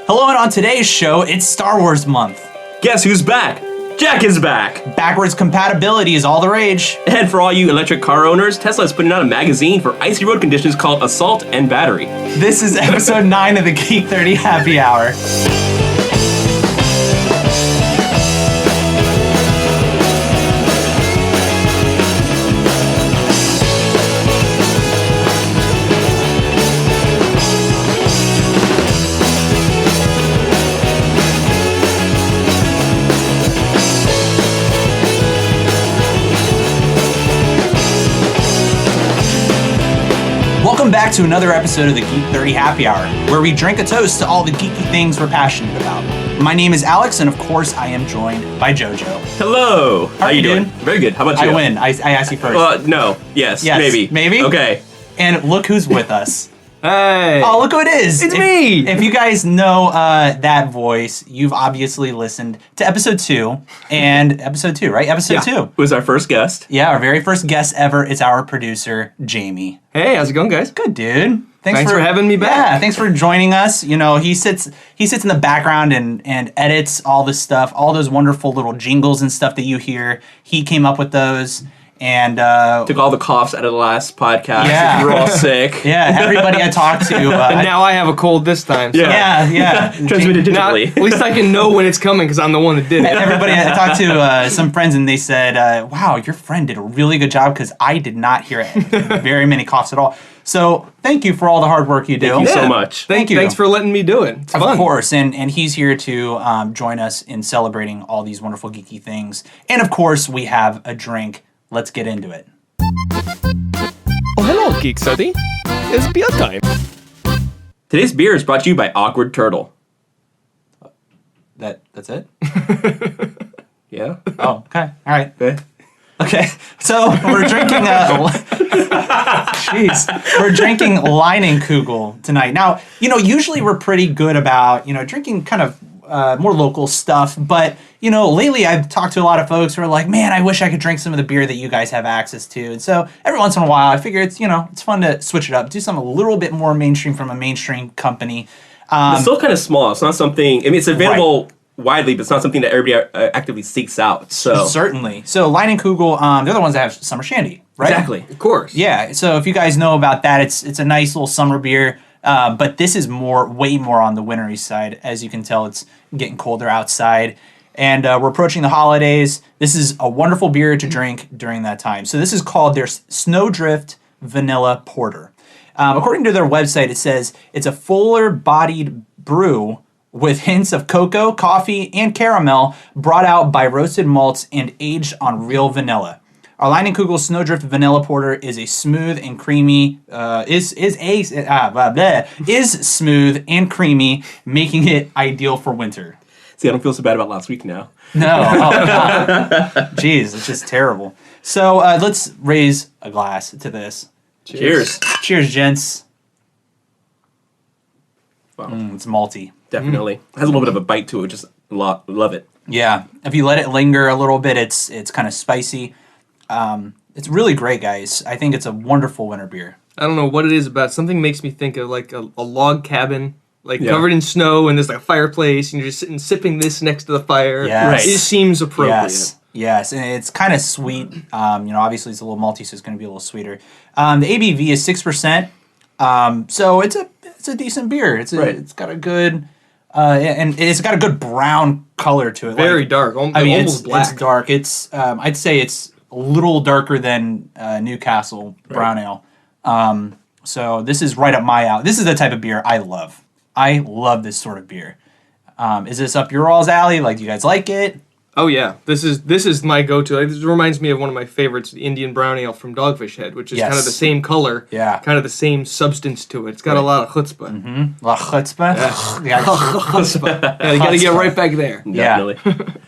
Hello, and on today's show, it's Star Wars month. Guess who's back? Jack is back! Backwards compatibility is all the rage. And for all you electric car owners, Tesla is putting out a magazine for icy road conditions called Assault and Battery. This is episode 9 of the Geek 30 Happy Hour. Welcome back to another episode of the Geek 30 Happy Hour, where we drink a toast to all the geeky things we're passionate about. My name is Alex, and of course, I am joined by Jojo. Hello! How you doing? Very good. How about you? I win. I asked you first. No. Yes. Maybe. Maybe? Okay. And look who's with us. Hey! Oh, look who it is! It's me! If you guys know that voice, you've obviously listened to episode 2, and episode 2, right? Episode 2. Who was our first guest? Yeah, our very first guest ever is our producer, Jamie. Hey, how's it going, guys? Good, dude. Thanks for having me back. Yeah, thanks for joining us. You know, he sits in the background and edits all this stuff, all those wonderful little jingles and stuff that you hear. He came up with those. And took all the coughs out of the last podcast. Yeah. We were all sick. Yeah, everybody I talked to. And now I have a cold this time. So. Yeah. Transmitted Now, digitally. at least I can know when it's coming because I'm the one that did it. Everybody, I talked to some friends and they said, wow, your friend did a really good job because I did not hear very many coughs at all. So thank you for all the hard work you do. Thank you so much. Thank you. Thanks for letting me do it. It's fun. Of course, and he's here to join us in celebrating all these wonderful geeky things. And of course, we have a drink. Let's get into it. Oh, hello, Geek 30. It's beer time. Today's beer is brought to you by Awkward Turtle. That's it? Yeah? Oh, okay. All right. Okay. Okay. So we're drinking we're drinking Leinenkugel tonight. Now, usually we're pretty good about, drinking kind of more local stuff, but lately I've talked to a lot of folks who are like, man, I wish I could drink some of the beer that you guys have access to. And so every once in a while, I figure it's fun to switch it up, do something a little bit more mainstream from a mainstream company. It's still kind of small. It's not something, it's available widely, but it's not something that everybody actively seeks out. So Certainly. So Leinenkugel, they're the ones that have summer shandy, right? Exactly. Of course. Yeah. So if you guys know about that, it's a nice little summer beer. But this is way more on the wintry side. As you can tell, it's getting colder outside. And we're approaching the holidays. This is a wonderful beer to drink during that time. So this is called their Snowdrift Vanilla Porter. According to their website, it says it's a fuller-bodied brew with hints of cocoa, coffee, and caramel brought out by roasted malts and aged on real vanilla. Our Leinenkugel Snowdrift Vanilla Porter is a smooth and creamy, is smooth and creamy, making it ideal for winter. See, I don't feel so bad about last week now. No, oh God. Jeez, it's just terrible. So let's raise a glass to this. Cheers. Cheers, gents. Wow. It's malty. Definitely. It has a little bit of a bite to it, just love it. Yeah, if you let it linger a little bit, it's kind of spicy. It's really great, guys. I think it's a wonderful winter beer. I don't know what it is about. Something makes me think of like a log cabin, covered in snow, and there's like a fireplace, and you're just sitting sipping this next to the fire. Yes. Right. It seems appropriate. Yes, and it's kind of sweet. Obviously it's a little malty, so it's going to be a little sweeter. The ABV is 6%, so it's a decent beer. It's got a good and it's got a good brown color to it. Very dark. Almost black. It's dark. It's I'd say it's a little darker than Newcastle Brown Ale. So this is right up my alley. This is the type of beer I love. I love this sort of beer. Is this up your all's alley? Like, do you guys like it? Oh yeah, this is my go-to. This reminds me of one of my favorites, the Indian Brown Ale from Dogfish Head, which is kind of the same color, kind of the same substance to it. It's got a lot of chutzpah. Mm-hmm. La chutzpah. Chutzpah. Yeah, you got to get right back there. Definitely.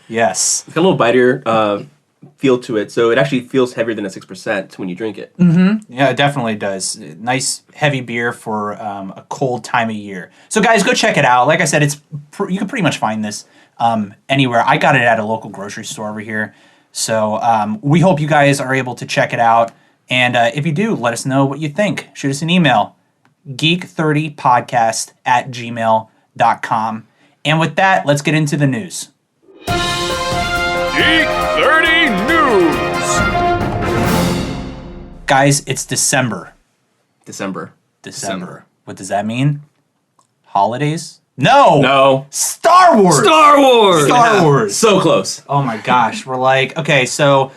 Yes. It's got a little bitier feel to it, so it actually feels heavier than a 6% when you drink it. Mm-hmm. Yeah, it definitely does. Nice heavy beer for a cold time of year. So guys, go check it out. Like I said, you can pretty much find this anywhere. I got it at a local grocery store over here. So we hope you guys are able to check it out. And if you do, let us know what you think. Shoot us an email, geek30podcast@gmail.com. And with that, let's get into the news. Geek 30 News! Guys, it's December. December. What does that mean? Holidays? No. Star Wars. Star Wars. So close. Oh my gosh. We're like, okay, so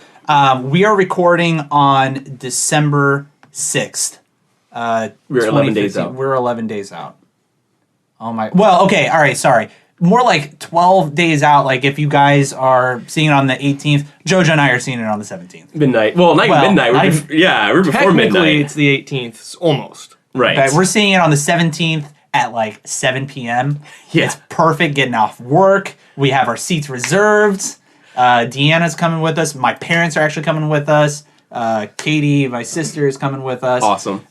we are recording on December 6th. We're 11 days out. We're 11 days out. Oh my. Well, okay. All right. Sorry. More like 12 days out. Like if you guys are seeing it on the 18th, Jojo and I are seeing it on the 17th. Midnight. Well, not even midnight. We're before Technically, midnight. it's the 18th. It's almost. Right. Okay, we're seeing it on the 17th at like 7 p.m. Yeah. It's perfect getting off work. We have our seats reserved. Deanna's coming with us. My parents are actually coming with us. Katie, my sister, is coming with us. Awesome.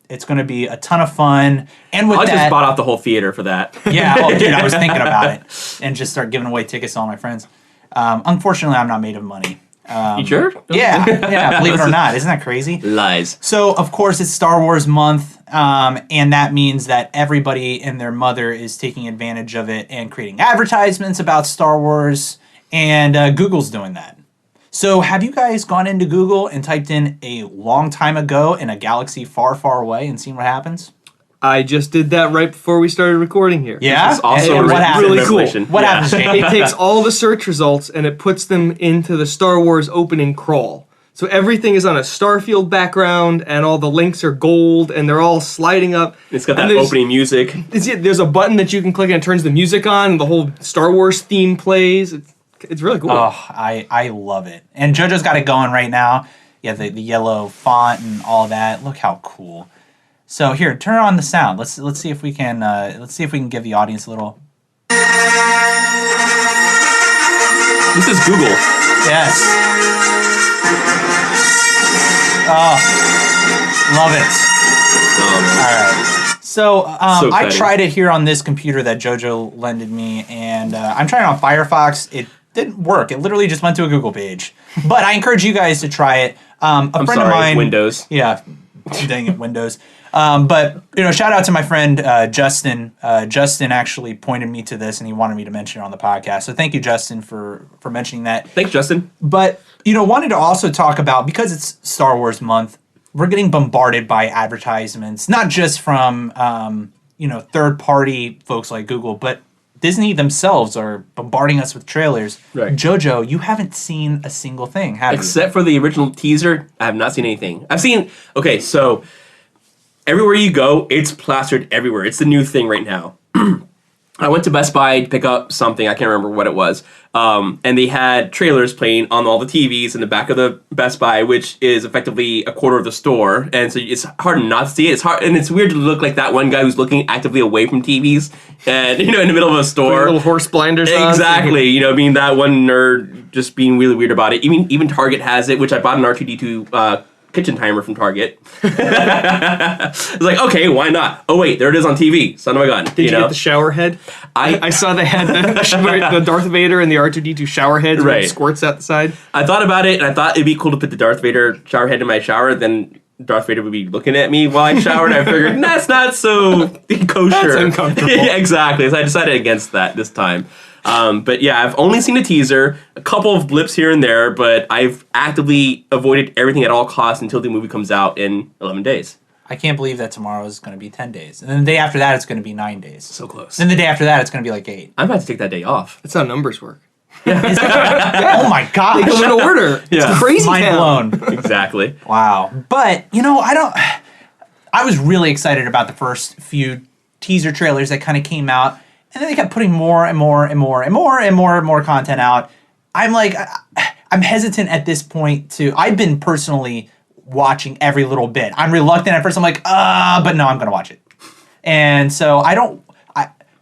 It's going to be a ton of fun. And with I that, just bought out the whole theater for that. yeah, oh, dude, I was thinking about it and just start giving away tickets to all my friends. Unfortunately, I'm not made of money. You sure? Yeah, believe it or not. Isn't that crazy? Lies. So, of course, it's Star Wars month, and that means that everybody and their mother is taking advantage of it and creating advertisements about Star Wars, and Google's doing that. So, have you guys gone into Google and typed in a long time ago in a galaxy far, far away and seen what happens? I just did that right before we started recording here. Yeah? This is also And a what happens? really cool. revelation. What happens, Jake? It takes all the search results and it puts them into the Star Wars opening crawl. So everything is on a Starfield background, and all the links are gold, and they're all sliding up. It's got And that there's- opening music. There's a button that you can click and it turns the music on, and the whole Star Wars theme plays. It's really cool. Oh, I love it. And JoJo's got it going right now. Yeah, the yellow font and all that. Look how cool. So here, turn on the sound. Let's see if we can give the audience a little. This is Google. Yes. Oh, love it. All right. So, So I exciting. tried it here on this computer that JoJo lended me, and I'm trying it on Firefox. It didn't work. It literally just went to a Google page. But I encourage you guys to try it. A friend of mine, Windows. Yeah, dang it, Windows. But shout out to my friend Justin. Justin actually pointed me to this, and he wanted me to mention it on the podcast. So thank you, Justin, for mentioning that. Thanks, Justin. But wanted to also talk about, because it's Star Wars month, we're getting bombarded by advertisements, not just from third party folks like Google, but Disney themselves are bombarding us with trailers. Right. Jojo, you haven't seen a single thing, have you? Except for the original teaser, I have not seen anything. Okay, so everywhere you go, it's plastered everywhere. It's the new thing right now. I went to Best Buy to pick up something. I can't remember what it was. And they had trailers playing on all the TVs in the back of the Best Buy, which is effectively a quarter of the store. And so it's hard not to see it. It's hard, and it's weird to look like that one guy who's looking actively away from TVs and, in the middle of a store. Little horse blinders on. Exactly. Being that one nerd, just being really weird about it. Even Target has it, which I bought an R2D2 kitchen timer from Target. It's like, okay, why not? Oh wait, there it is on TV. Son of a gun. Did you get the shower head? I saw they had the Darth Vader and the R2D2 shower heads Right. with squirts out the side. I thought about it, and I thought it'd be cool to put the Darth Vader shower head in my shower. Then Darth Vader would be looking at me while I showered. And I figured that's not so kosher. That's uncomfortable. Yeah, exactly. So I decided against that this time. But yeah, I've only seen a teaser, a couple of blips here and there, but I've actively avoided everything at all costs until the movie comes out in 11 days. I can't believe that tomorrow is going to be 10 days. And then the day after that, it's going to be 9 days. So close. Then the day after that, it's going to be like 8. I'm about to take that day off. That's how numbers work. Oh my gosh. They go in order. Yeah. It's crazy Mind town. blown. Exactly. Wow. But, I was really excited about the first few teaser trailers that kind of came out. And then they kept putting more and more and more and more and more and more content out. I'm hesitant at this point I've been personally watching every little bit. I'm reluctant at first. I'm like, but no, I'm going to watch it. And so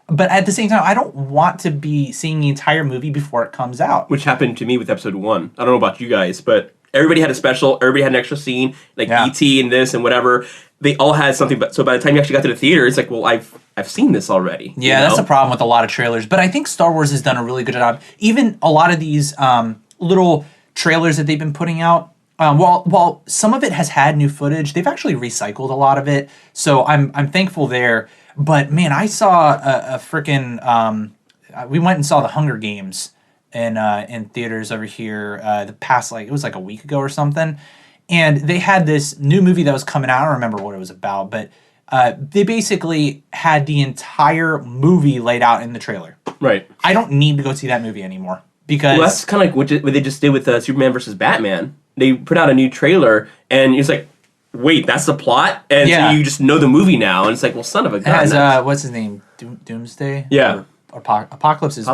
but at the same time, I don't want to be seeing the entire movie before it comes out. Which happened to me with episode 1. I don't know about you guys, but everybody had a special, everybody had an extra scene, like E.T. and this and whatever. They all had something, but so by the time you actually got to the theater, it's like, well, I've seen this already. Yeah, that's the problem with a lot of trailers. But I think Star Wars has done a really good job. Even a lot of these little trailers that they've been putting out, while some of it has had new footage, they've actually recycled a lot of it. So I'm thankful there. But man, I saw a freaking we went and saw the Hunger Games in theaters over here the past, like, it was like a week ago or something. And they had this new movie that was coming out. I don't remember what it was about, but they basically had the entire movie laid out in the trailer. Right. I don't need to go see that movie anymore because that's kind of like what they just did with Superman versus Batman. They put out a new trailer, and it's like, wait, that's the plot? And so you just know the movie now, and it's like, well, son of a gun. It has, what's his name? Doomsday? Yeah. Or Apocalypse is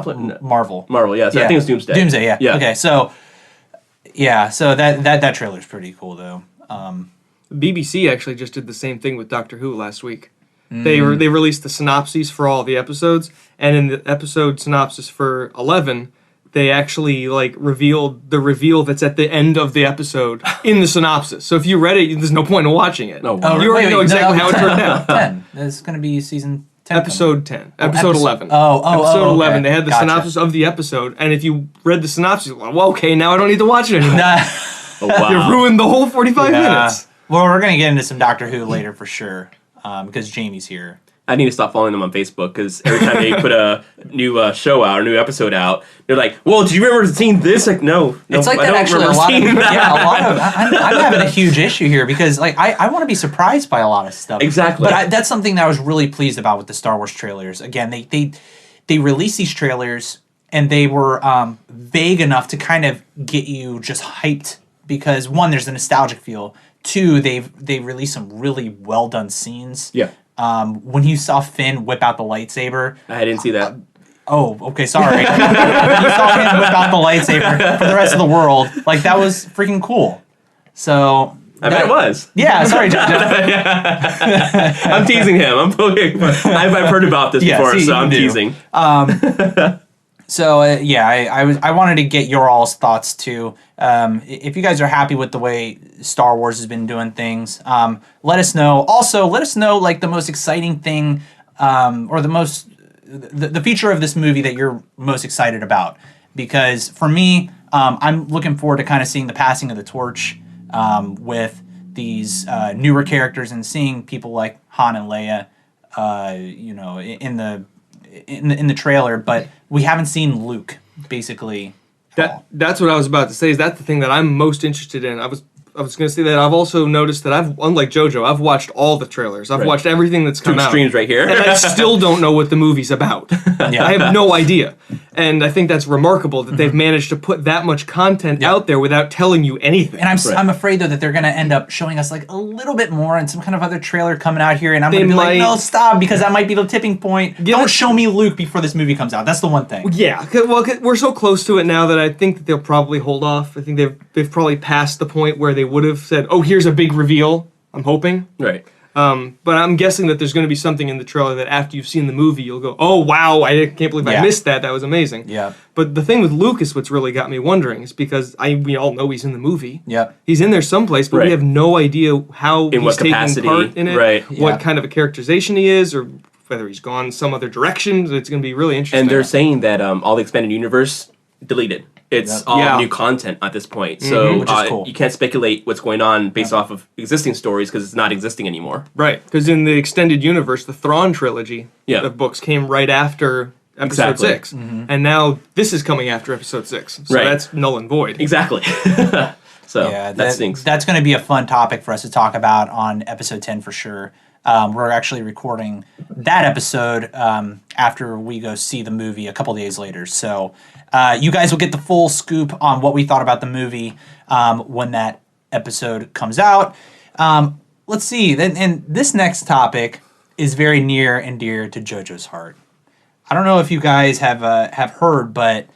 Marvel. Marvel, yeah. So I think it's Doomsday. Doomsday, yeah. Okay, so that trailer's pretty cool, though. BBC actually just did the same thing with Doctor Who last week. They released the synopses for all the episodes, and in the episode synopsis for 11, they actually revealed the reveal that's at the end of the episode in the synopsis. So if you read it, there's no point in watching it. Oh, wow. You already know exactly how it turned out. 10. It's going to be season 10. Episode 10. Episode 11. Episode 11. Okay. They had the synopsis of the episode, and if you read the synopsis, well, okay, now I don't need to watch it anymore. Oh, wow. You ruined the whole 45 minutes. Well, we're going to get into some Doctor Who later for sure, because Jamie's here. I need to stop following them on Facebook, because every time they put a new show out, or a new episode out, they're like, well, do you remember seeing this? Like, no. It's like I that don't actually remember seeing that. I'm having a huge issue here because I want to be surprised by a lot of stuff. Exactly. But that's something that I was really pleased about with the Star Wars trailers. Again, they released these trailers and they were vague enough to kind of get you just hyped because one, there's a nostalgic feel. Two, they released some really well done scenes. Yeah. When you saw Finn whip out the lightsaber, I didn't see that. Oh, okay, sorry. You saw him whip out the lightsaber for the rest of the world. Like, that was freaking cool. So... I bet it was. Yeah, sorry, Jojo. I'm teasing him. I'm poking. I've heard about this before, so I'm teasing. So I wanted to get your all's thoughts too. If you guys are happy with the way Star Wars has been doing things, let us know. Also, let us know like the most exciting thing, or the feature of this movie that you're most excited about. Because for me, I'm looking forward to kind of seeing the passing of the torch with these newer characters and seeing people like Han and Leia, in the trailer, but we haven't seen Luke basically. That's what I was about to say. Is that the thing that I'm most interested in? I was going to say that I've also noticed that unlike Jojo, I've watched all the trailers. I've watched everything that's come out. Streams right here. And I still don't know what the movie's about. I have no idea. And I think that's remarkable that they've managed to put that much content out there without telling you anything. And I'm afraid, though, that they're going to end up showing us like a little bit more and some kind of other trailer coming out here. And I'm going to be like, no, stop, because that might be the tipping point. Don't show me Luke before this movie comes out. That's the one thing. Yeah. Well, we're so close to it now that I think that they'll probably hold off. I think they've probably passed the point where they would have said, oh, here's a big reveal. I'm hoping. Right. But I'm guessing that there's going to be something in the trailer that after you've seen the movie, you'll go, oh, wow, I can't believe I missed that. That was amazing. Yeah. But the thing with Luke is what's really got me wondering is because we all know he's in the movie. Yeah. He's in there someplace, but we have no idea how he's taking part in it, what kind of a characterization he is, or whether he's gone some other direction. It's going to be really interesting. And they're saying that all the expanded universe deleted. It's all new content at this point. So which is cool. You can't speculate what's going on based off of existing stories because it's not existing anymore. Right. Because in the extended universe, the Thrawn trilogy of books came right after Episode 6. And now this is coming after Episode 6. So that's null and void. Exactly. So that stinks. That's going to be a fun topic for us to talk about on Episode 10 for sure. We're actually recording that episode after we go see the movie a couple days later. So you guys will get the full scoop on what we thought about the movie when that episode comes out. Let's see. And this next topic is very near and dear to Jojo's heart. I don't know if you guys have heard, but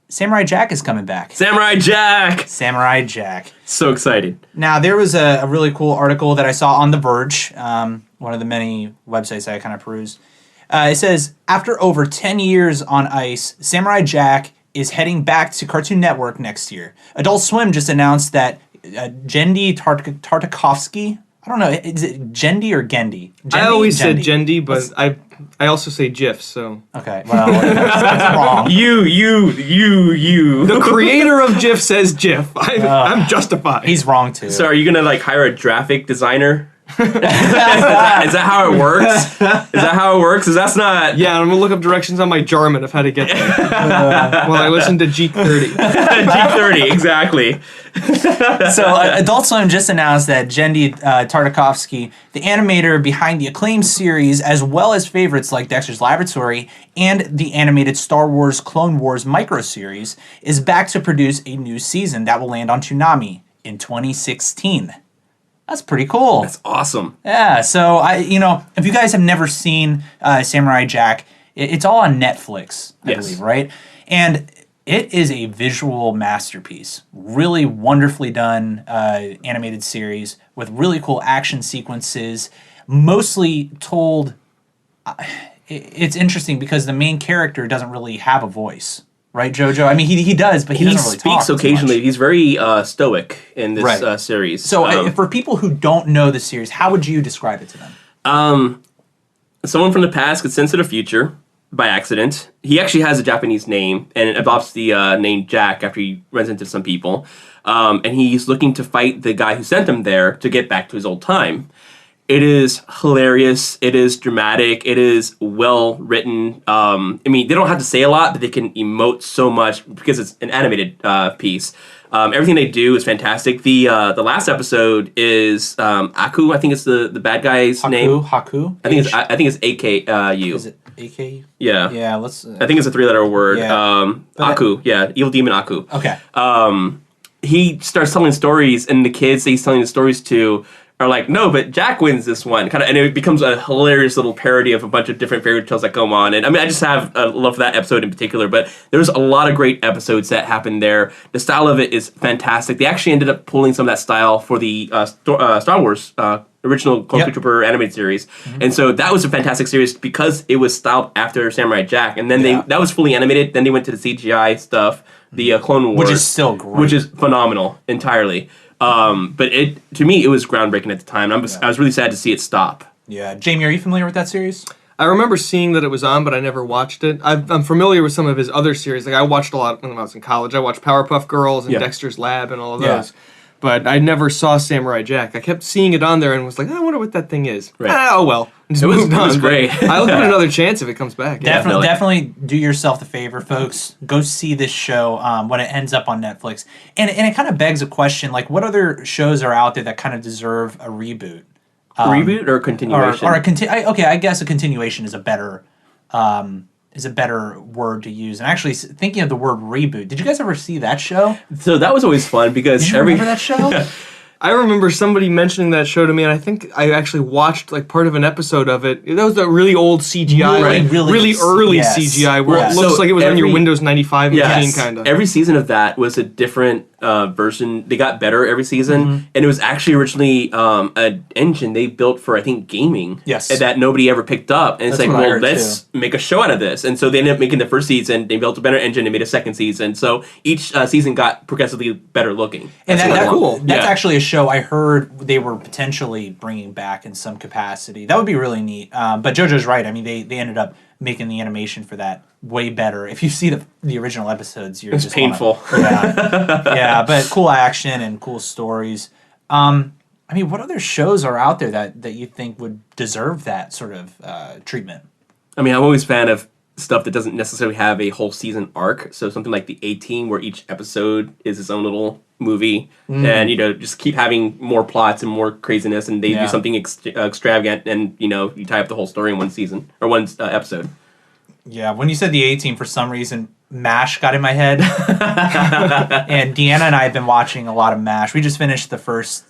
Samurai Jack is coming back. Samurai Jack! Samurai Jack. So excited. Now, there was a really cool article that I saw on The Verge, one of the many websites that I kind of perused. It says, after over 10 years on ice, Samurai Jack is heading back to Cartoon Network next year. Adult Swim just announced that Genndy Tartakovsky, I don't know, is it Genndy or Gendy? I always said Genndy, but I also say GIF, so... Okay, well, that's wrong. You. The creator of GIF says GIF. I'm justified. He's wrong, too. So are you going to, hire a graphic designer Is that how it works? Is that how it works? Because that's not... Yeah, I'm gonna look up directions on my Jarman of how to get there. While I listen to G30. G30, exactly. So Adult Swim just announced that Jendi Tartakovsky, the animator behind the acclaimed series, as well as favorites like Dexter's Laboratory and the animated Star Wars Clone Wars micro-series, is back to produce a new season that will land on Toonami in 2016. That's pretty cool. That's awesome. Yeah, so if you guys have never seen Samurai Jack, it's all on Netflix, I believe, right? And it is a visual masterpiece. Really wonderfully done animated series with really cool action sequences, mostly told... it's interesting because the main character doesn't really have a voice. Right, Jojo? I mean, he does, but he doesn't really talk. He speaks occasionally. He's very stoic in this series. So, for people who don't know the series, how would you describe it to them? Someone from the past gets sent to the future by accident. He actually has a Japanese name and adopts the name Jack after he runs into some people. And he's looking to fight the guy who sent him there to get back to his old time. It is hilarious. It is dramatic. It is well written. I mean, they don't have to say a lot, but they can emote so much because it's an animated piece. Everything they do is fantastic. The last episode is Aku. I think it's the bad guy's name. Haku. I think it's AKU. Is it AKU? Yeah. Yeah. Let's. I think it's a 3-letter word. Yeah. Aku. Yeah. Evil demon Aku. Okay. He starts telling stories, and the kids that he's telling the stories to are like, no, but Jack wins this one, and it becomes a hilarious little parody of a bunch of different fairy tales that go on. And I mean, I just have a love for that episode in particular. But there's a lot of great episodes that happen there. The style of it is fantastic. They actually ended up pulling some of that style for the Star Wars original Clone Trooper animated series, and so that was a fantastic series because it was styled after Samurai Jack. And then that was fully animated. Then they went to the CGI stuff, the Clone Wars, which is still great, which is phenomenal entirely. But to me, it was groundbreaking at the time. I was really sad to see it stop. Yeah. Jamie, are you familiar with that series? I remember seeing that it was on, but I never watched it. I'm familiar with some of his other series. Like I watched a lot when I was in college. I watched Powerpuff Girls and Dexter's Lab and all of those. But I never saw Samurai Jack. I kept seeing it on there and was like, I wonder what that thing is. Right. Oh, well. It was great. I'll give it another chance if it comes back. Definitely do yourself the favor, folks. Go see this show when it ends up on Netflix. And it kind of begs a question, like, what other shows are out there that kind of deserve a reboot? Reboot or continuation? I guess a continuation is a better word to use. And actually, thinking of the word reboot, did you guys ever see that show? So that was always fun because did you remember that show? I remember somebody mentioning that show to me, and I think I actually watched like part of an episode of it. That was the really old CGI, really early CGI, where it looks like it was on your Windows 95 machine, kind of. Every season of that was a different version. They got better every season, and it was actually originally an engine they built for, I think, gaming. Yes. That nobody ever picked up, and it's like, well, let's make a show out of this. And so they ended up making the first season. They built a better engine and made a second season. So each season got progressively better looking. And that's cool. That's actually a show I heard they were potentially bringing back in some capacity. That would be really neat. But JoJo's right. I mean, they ended up making the animation for that way better. If you see the original episodes, it's just painful. Yeah, but cool action and cool stories. I mean, what other shows are out there that you think would deserve that sort of treatment? I mean, I'm always a fan of stuff that doesn't necessarily have a whole season arc. So something like the A-Team, where each episode is its own little movie, and just keep having more plots and more craziness, and they do something extravagant, and you tie up the whole story in one season or one episode. Yeah, when you said the A-Team, for some reason, MASH got in my head, and Deanna and I have been watching a lot of MASH. We just finished the first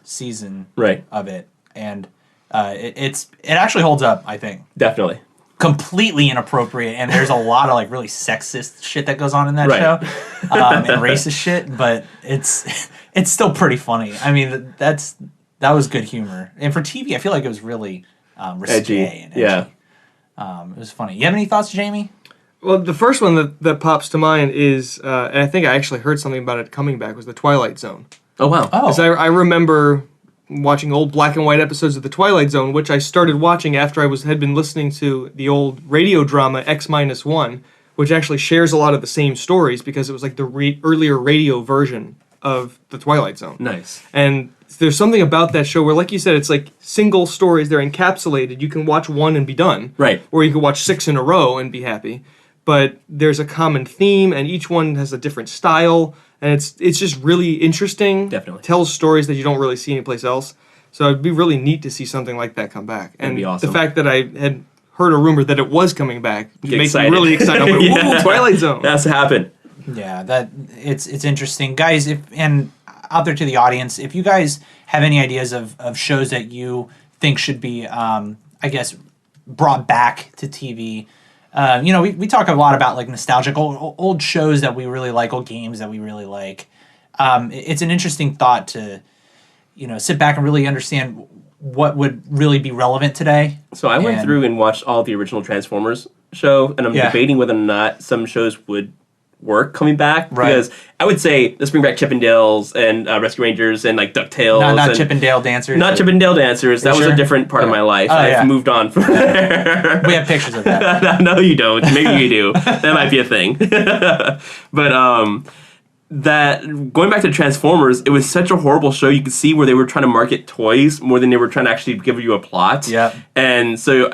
season of it, and it actually holds up, I think. Definitely. Completely inappropriate, and there's a lot of really sexist shit that goes on in that show, and racist shit, but it's still pretty funny. I mean, that was good humor, and for TV, I feel like it was really risque and edgy. Yeah, it was funny. You have any thoughts, Jamie? Well, the first one that pops to mind is, and I think I actually heard something about it coming back, was The Twilight Zone. Oh wow! Because I remember watching old black and white episodes of The Twilight Zone, which I started watching after I had been listening to the old radio drama X-1, which actually shares a lot of the same stories because it was like the earlier radio version of the Twilight Zone. Nice. And there's something about that show where, like you said, it's like single stories. They're encapsulated. You can watch one and be done. Right. Or you can watch 6 in a row and be happy. But there's a common theme, and each one has a different style. And it's just really interesting. Definitely. Tells stories that you don't really see anyplace else. So it'd be really neat to see something like that come back. And be awesome. the fact that I had heard a rumor that it was coming back Get makes excited. me really excited. I'm like, Yeah. whoa, Twilight Zone. That's happened. Yeah, that it's interesting, guys. And out there to the audience, if you guys have any ideas of shows that you think should be, I guess, brought back to TV. We talk a lot about like nostalgic old shows that we really like, old games that we really like. It's an interesting thought to, sit back and really understand what would really be relevant today. So I went through and watched all the original Transformers show, and I'm debating whether or not some shows would work coming back. Right. Because I would say, let's bring back Chippendales and Rescue Rangers and like DuckTales. Not and Chippendale Dancers. Not Chippendale Dancers. That was sure? a different part of my life. Oh, I've yeah. moved on from there. We have pictures of that. No, you don't. Maybe you do. That might be a thing. But that going back to Transformers, it was such a horrible show. You could see where they were trying to market toys more than they were trying to actually give you a plot. Yeah. And so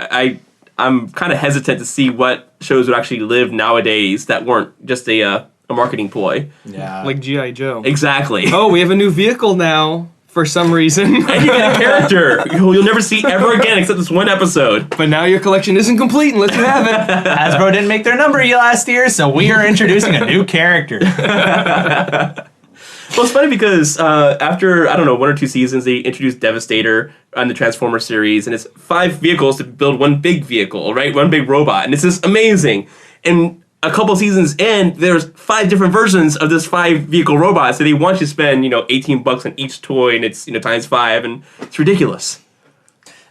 I'm kind of hesitant to see what shows would actually live nowadays that weren't just a marketing ploy. Yeah. Like G.I. Joe. Exactly. Oh, we have a new vehicle now for some reason. And you get a character who you'll never see ever again except this one episode. But now your collection isn't complete unless you have it. Hasbro didn't make their number last year, so we are introducing a new character. Well, it's funny because after, 1 or 2 seasons, they introduced Devastator on the Transformers series, and it's 5 vehicles to build one big vehicle, right? One big robot, and it's just amazing. And a couple seasons in, there's 5 different versions of this 5 vehicle robot, so they want you to spend, $18 on each toy, and it's, times 5, and it's ridiculous.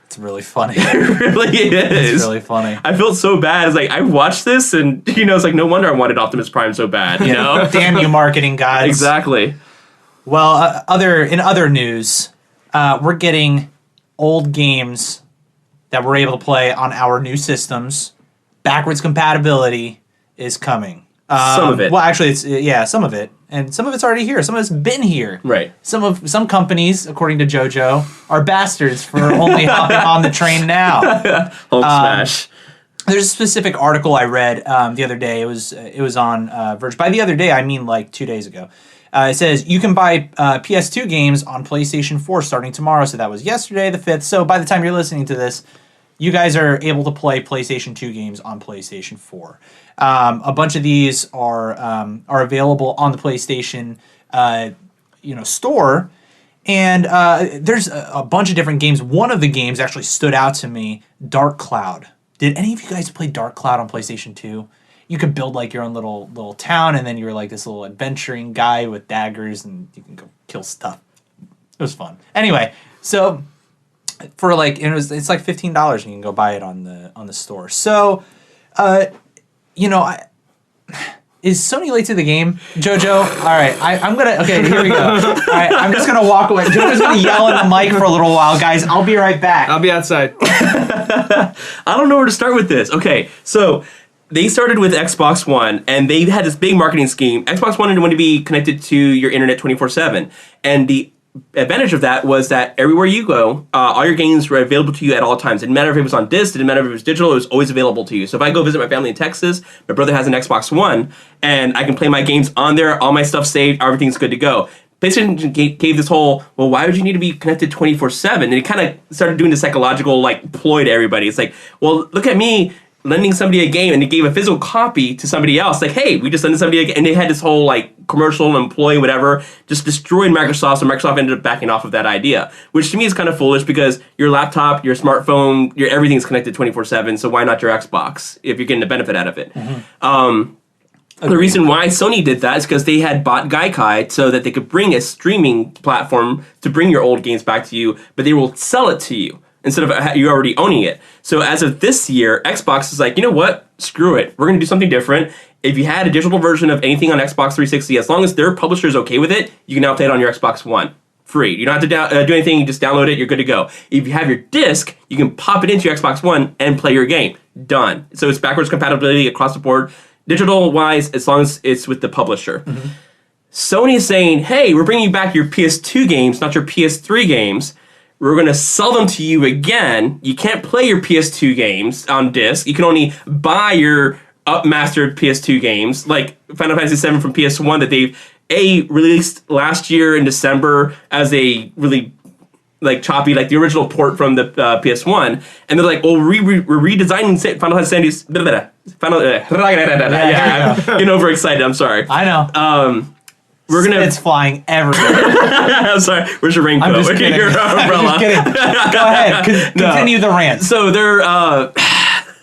It's really funny. It really is. It's really funny. I felt so bad. It's like, I watched this, and, it's like, no wonder I wanted Optimus Prime so bad, you know? Damn you, marketing gods. Exactly. Well, in other news, we're getting old games that we're able to play on our new systems. Backwards compatibility is coming. Some of it. Well, actually, some of it, and some of it's already here. Some of it's been here. Right. Some companies, according to Jojo, are bastards for only hopping on the train now. Hulk smash. There's a specific article I read the other day. It was on Verge. By the other day, I mean like 2 days ago. It says you can buy PS2 games on PlayStation 4 starting tomorrow. So that was yesterday, the 5th. So by the time you're listening to this, you guys are able to play PlayStation 2 games on PlayStation 4. A bunch of these are available on the PlayStation store. And there's a bunch of different games. One of the games actually stood out to me, Dark Cloud. Did any of you guys play Dark Cloud on PlayStation 2? You could build like your own little town, and then you were like this little adventuring guy with daggers, and you can go kill stuff. It was fun. Anyway, so for like it's like $15, and you can go buy it on the store. So, is Sony late to the game, Jojo? All right, here we go. All right, I'm just gonna walk away. Jojo's gonna yell in the mic for a little while, guys. I'll be right back. I'll be outside. I don't know where to start with this. Okay, so they started with Xbox One, and they had this big marketing scheme. Xbox One wanted to be connected to your internet 24/7, and the advantage of that was that everywhere you go, all your games were available to you at all times. It didn't matter if it was on disc, it didn't matter if it was digital, it was always available to you. So if I go visit my family in Texas, my brother has an Xbox One, and I can play my games on there, all my stuff saved, everything's good to go. PlayStation gave this whole, well, why would you need to be connected 24/7? And it kind of started doing the psychological ploy to everybody. It's like, well, look at me lending somebody a game, and they gave a physical copy to somebody else. Like, hey, we just lended somebody a game. And they had this whole commercial employee, whatever, just destroying Microsoft. So Microsoft ended up backing off of that idea, which to me is kind of foolish because your laptop, your smartphone, everything's connected 24/7. So why not your Xbox if you're getting the benefit out of it? Mm-hmm. The reason why Sony did that is because they had bought Gaikai so that they could bring a streaming platform to bring your old games back to you, but they will sell it to you instead of you already owning it. So as of this year, Xbox is like, you know what? Screw it. We're going to do something different. If you had a digital version of anything on Xbox 360, as long as their publisher is okay with it, you can now play it on your Xbox One. Free. You don't have to do anything. You just download it. You're good to go. If you have your disc, you can pop it into your Xbox One and play your game. Done. So it's backwards compatibility across the board. Digital-wise, as long as it's with the publisher. Mm-hmm. Sony is saying, hey, we're bringing back your PS2 games, not your PS3 games. We're going to sell them to you again. You can't play your PS2 games on disc. You can only buy your upmastered PS2 games, like Final Fantasy VII from PS1 that they've released last year in December as a really like choppy, like the original port from the PS1, and they're like, "Well, we're redesigning Final Fantasy." I'm getting overexcited. I'm sorry. I know. We're gonna. It's flying everywhere. I'm sorry. Where's your raincoat? I'm just kidding. Your umbrella. I'm just kidding. Go ahead. Continue the rant. So they're.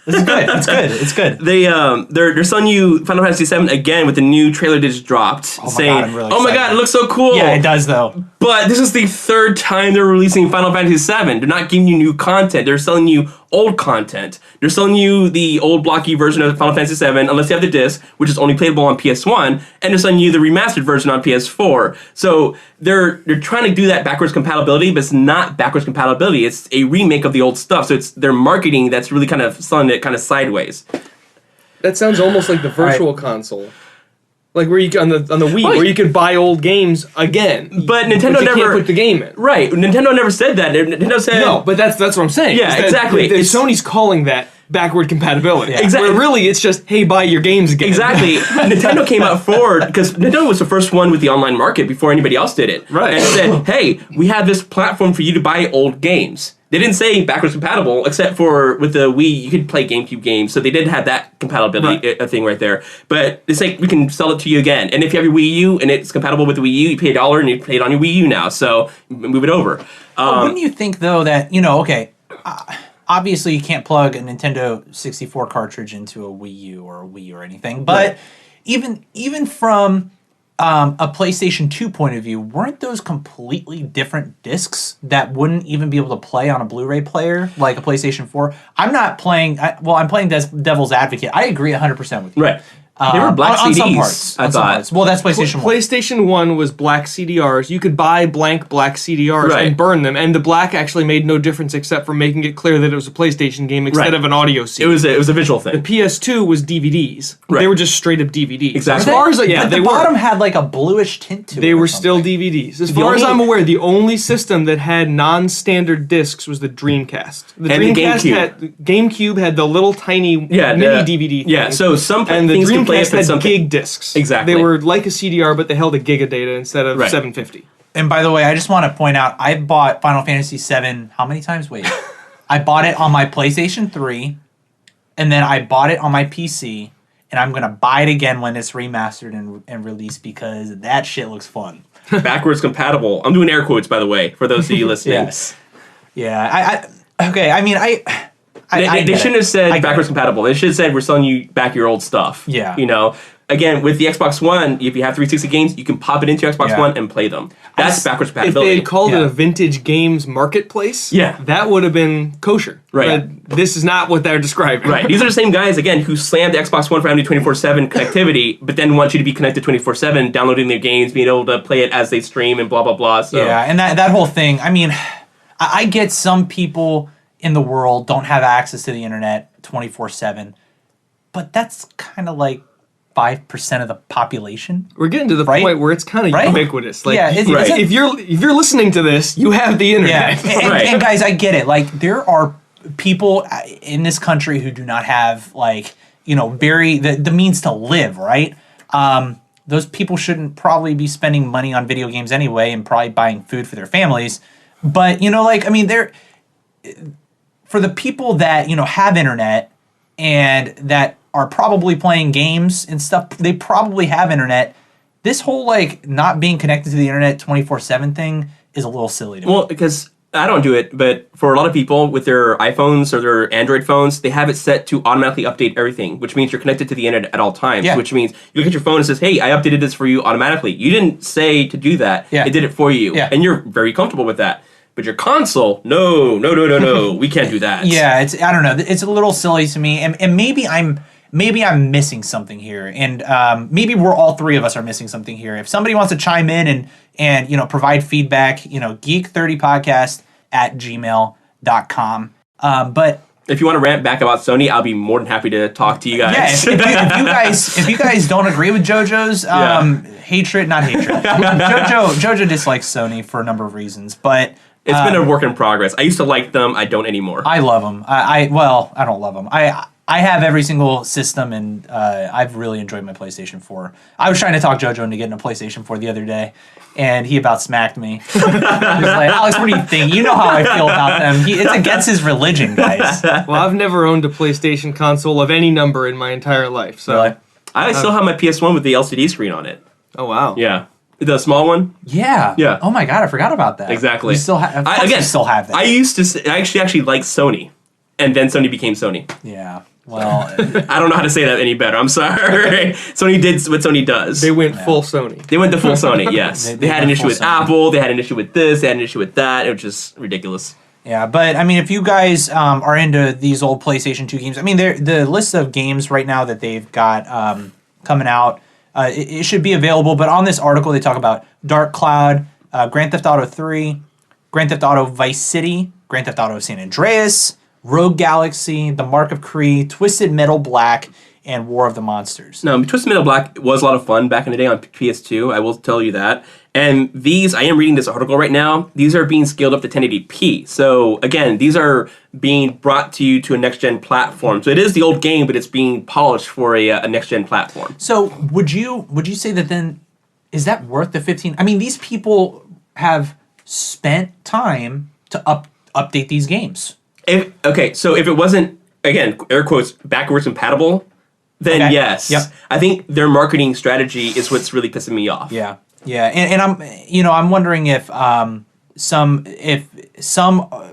This is good. It's good. It's good. They're selling you Final Fantasy VII again with the new trailer they just dropped, saying, God, I'm really "Oh my excited. god, it looks so cool!" Yeah, it does though. But this is the third time they're releasing Final Fantasy VII. They're not giving you new content. They're selling you old content. They're selling you the old blocky version of Final Fantasy VII, unless you have the disc, which is only playable on PS1, and they're selling you the remastered version on PS4. So they're trying to do that backwards compatibility, but it's not backwards compatibility. It's a remake of the old stuff. So it's their marketing that's really kind of selling it kind of sideways. That sounds almost like the virtual console. Like where you on the Wii, Right. where you could buy old games again. But Nintendo you never can't put the game in. Right. Nintendo never said that. Nintendo said No, but that's what I'm saying. Yeah, is that exactly. Sony's calling that backward compatibility. Yeah. Exactly. Where really it's just, hey, buy your games again. Exactly. Nintendo came out forward because Nintendo was the first one with the online market before anybody else did it. Right. And said, hey, we have this platform for you to buy old games. They didn't say backwards compatible, except for with the Wii, you could play GameCube games, so they did have that compatibility thing right there. But it's like, we can sell it to you again. And if you have your Wii U and it's compatible with the Wii U, you pay $1 and you pay it on your Wii U now, so move it over. Wouldn't you think though that obviously you can't plug a Nintendo 64 cartridge into a Wii U or a Wii or anything, but even from a PlayStation 2 point of view, weren't those completely different discs that wouldn't even be able to play on a Blu-ray player like a PlayStation 4? I'm playing devil's advocate. I agree 100% with you. Right. They were black on CDs, some parts. I On some thought. parts. Well, that's PlayStation 1. PlayStation 1 was black CDRs. You could buy blank black CDRs Right. and burn them, and the black actually made no difference except for making it clear that it was a PlayStation game instead Right. of an audio CD. It was a visual thing. PS2 was DVDs. Right. They were just straight up DVDs. Exactly. As far as but they the were. bottom had like a bluish tint to it. They or were still something. DVDs. As The far as only- I'm aware, the only system that had non-standard discs was the Dreamcast. The And the Dreamcast GameCube. GameCube had the little tiny mini DVD thing. Yeah, so some and the things can play Dreamcast up and had some gig discs. Exactly. They were like a CDR, but they held a gig of data instead of Right. 750. And by the way, I just want to point out, I bought Final Fantasy VII how many times? Wait. I bought it on my PlayStation 3, and then I bought it on my PC, and I'm going to buy it again when it's remastered and released because that shit looks fun. backwards compatible. I'm doing air quotes, by the way, for those of you listening. Yes. Yeah. Okay. I mean, I They get shouldn't it. have said I get backwards it. compatible. They should have said we're selling you back your old stuff. Yeah. You know, again, with the Xbox One, if you have 360 games, you can pop it into your Xbox Yeah. One and play them. That's backwards If they compatibility. had called it Yeah. a vintage games marketplace, Yeah. that would have been kosher. Right. But this is not what they're describing. Right. These are the same guys, again, who slammed the Xbox One for having 24/7 connectivity, but then want you to be connected 24/7, downloading their games, being able to play it as they stream, and blah, blah, blah. So, Yeah, and that whole thing, I mean, I get some people in the world don't have access to the internet 24/7, but that's kind of like 5% of the population. We're getting to the Right? point where it's kind of Right? ubiquitous. Like, Yeah, it's- Right. it's- if you're listening to this, you have the Yeah, internet. and, Right. and guys, I get it. Like, there are people in this country who do not have, like, the means to live, right? Those people shouldn't probably be spending money on video games anyway and probably buying food for their families. But, for the people that, have internet and that are probably playing games and stuff, they probably have internet. This whole, like, not being connected to the internet 24/7 thing is a little silly to me. Well, because I don't do it, but for a lot of people with their iPhones or their Android phones, they have it set to automatically update everything, which means you're connected to the internet at all times, Yeah. which means you look at your phone and it says, hey, I updated this for you automatically. You didn't say to do that. Yeah. It did it for you. Yeah. And you're very comfortable with that. But your console, no, we can't do that. Yeah, I don't know. It's a little silly to me, and maybe I'm missing something here, and maybe we're all three of us are missing something here. If somebody wants to chime in and provide feedback, Geek30podcast@gmail.com. But If you want to rant back about Sony, I'll be more than happy to talk to you guys. Yeah, if you guys don't agree with JoJo's hatred, not hatred. Jojo dislikes Sony for a number of reasons, but it's been a work in progress. I used to like them. I don't anymore. I love them. I don't love them. I have every single system, and I've really enjoyed my PlayStation 4. I was trying to talk Jojo into getting a PlayStation 4 the other day, and he about smacked me. He was like, Alex, what do you think? You know how I feel about them. It's against his religion, guys. Well, I've never owned a PlayStation console of any number in my entire life. So, Really? I still have my PS1 with the LCD screen on it. Oh wow. Yeah. The small one? Yeah. Yeah. Oh my god, I forgot about that. Exactly. You still have. Again, you still have that. I used to. I actually liked Sony, and then Sony became Sony. Yeah. Well, I don't know how to say that any better. I'm sorry. Sony did what Sony does. They went full Sony. They went to full Sony. Yes. They They had an went issue full with Sony. Apple. They had an issue with this. They had an issue with that. It was just ridiculous. yeah, but I mean, if you guys are into these old PlayStation 2 games, I mean, the list of games right now that they've got coming out, it should be available. But on this article, they talk about Dark Cloud, Grand Theft Auto 3, Grand Theft Auto Vice City, Grand Theft Auto San Andreas, Rogue Galaxy, The Mark of Cree, Twisted Metal Black, and War of the Monsters. No, Twisted Metal Black was a lot of fun back in the day on PS2. I will tell you that. And these, I am reading this article right now. These are being scaled up to 1080p. So again, these are being brought to you to a next-gen platform. So it is the old game, but it's being polished for a next-gen platform. So would you say that then, is that worth the 15? I mean, these people have spent time to update these games. So if it wasn't, again, air quotes, backwards compatible, then Okay. yes. Yep. I think their marketing strategy is what's really pissing me off. Yeah, and I'm wondering if some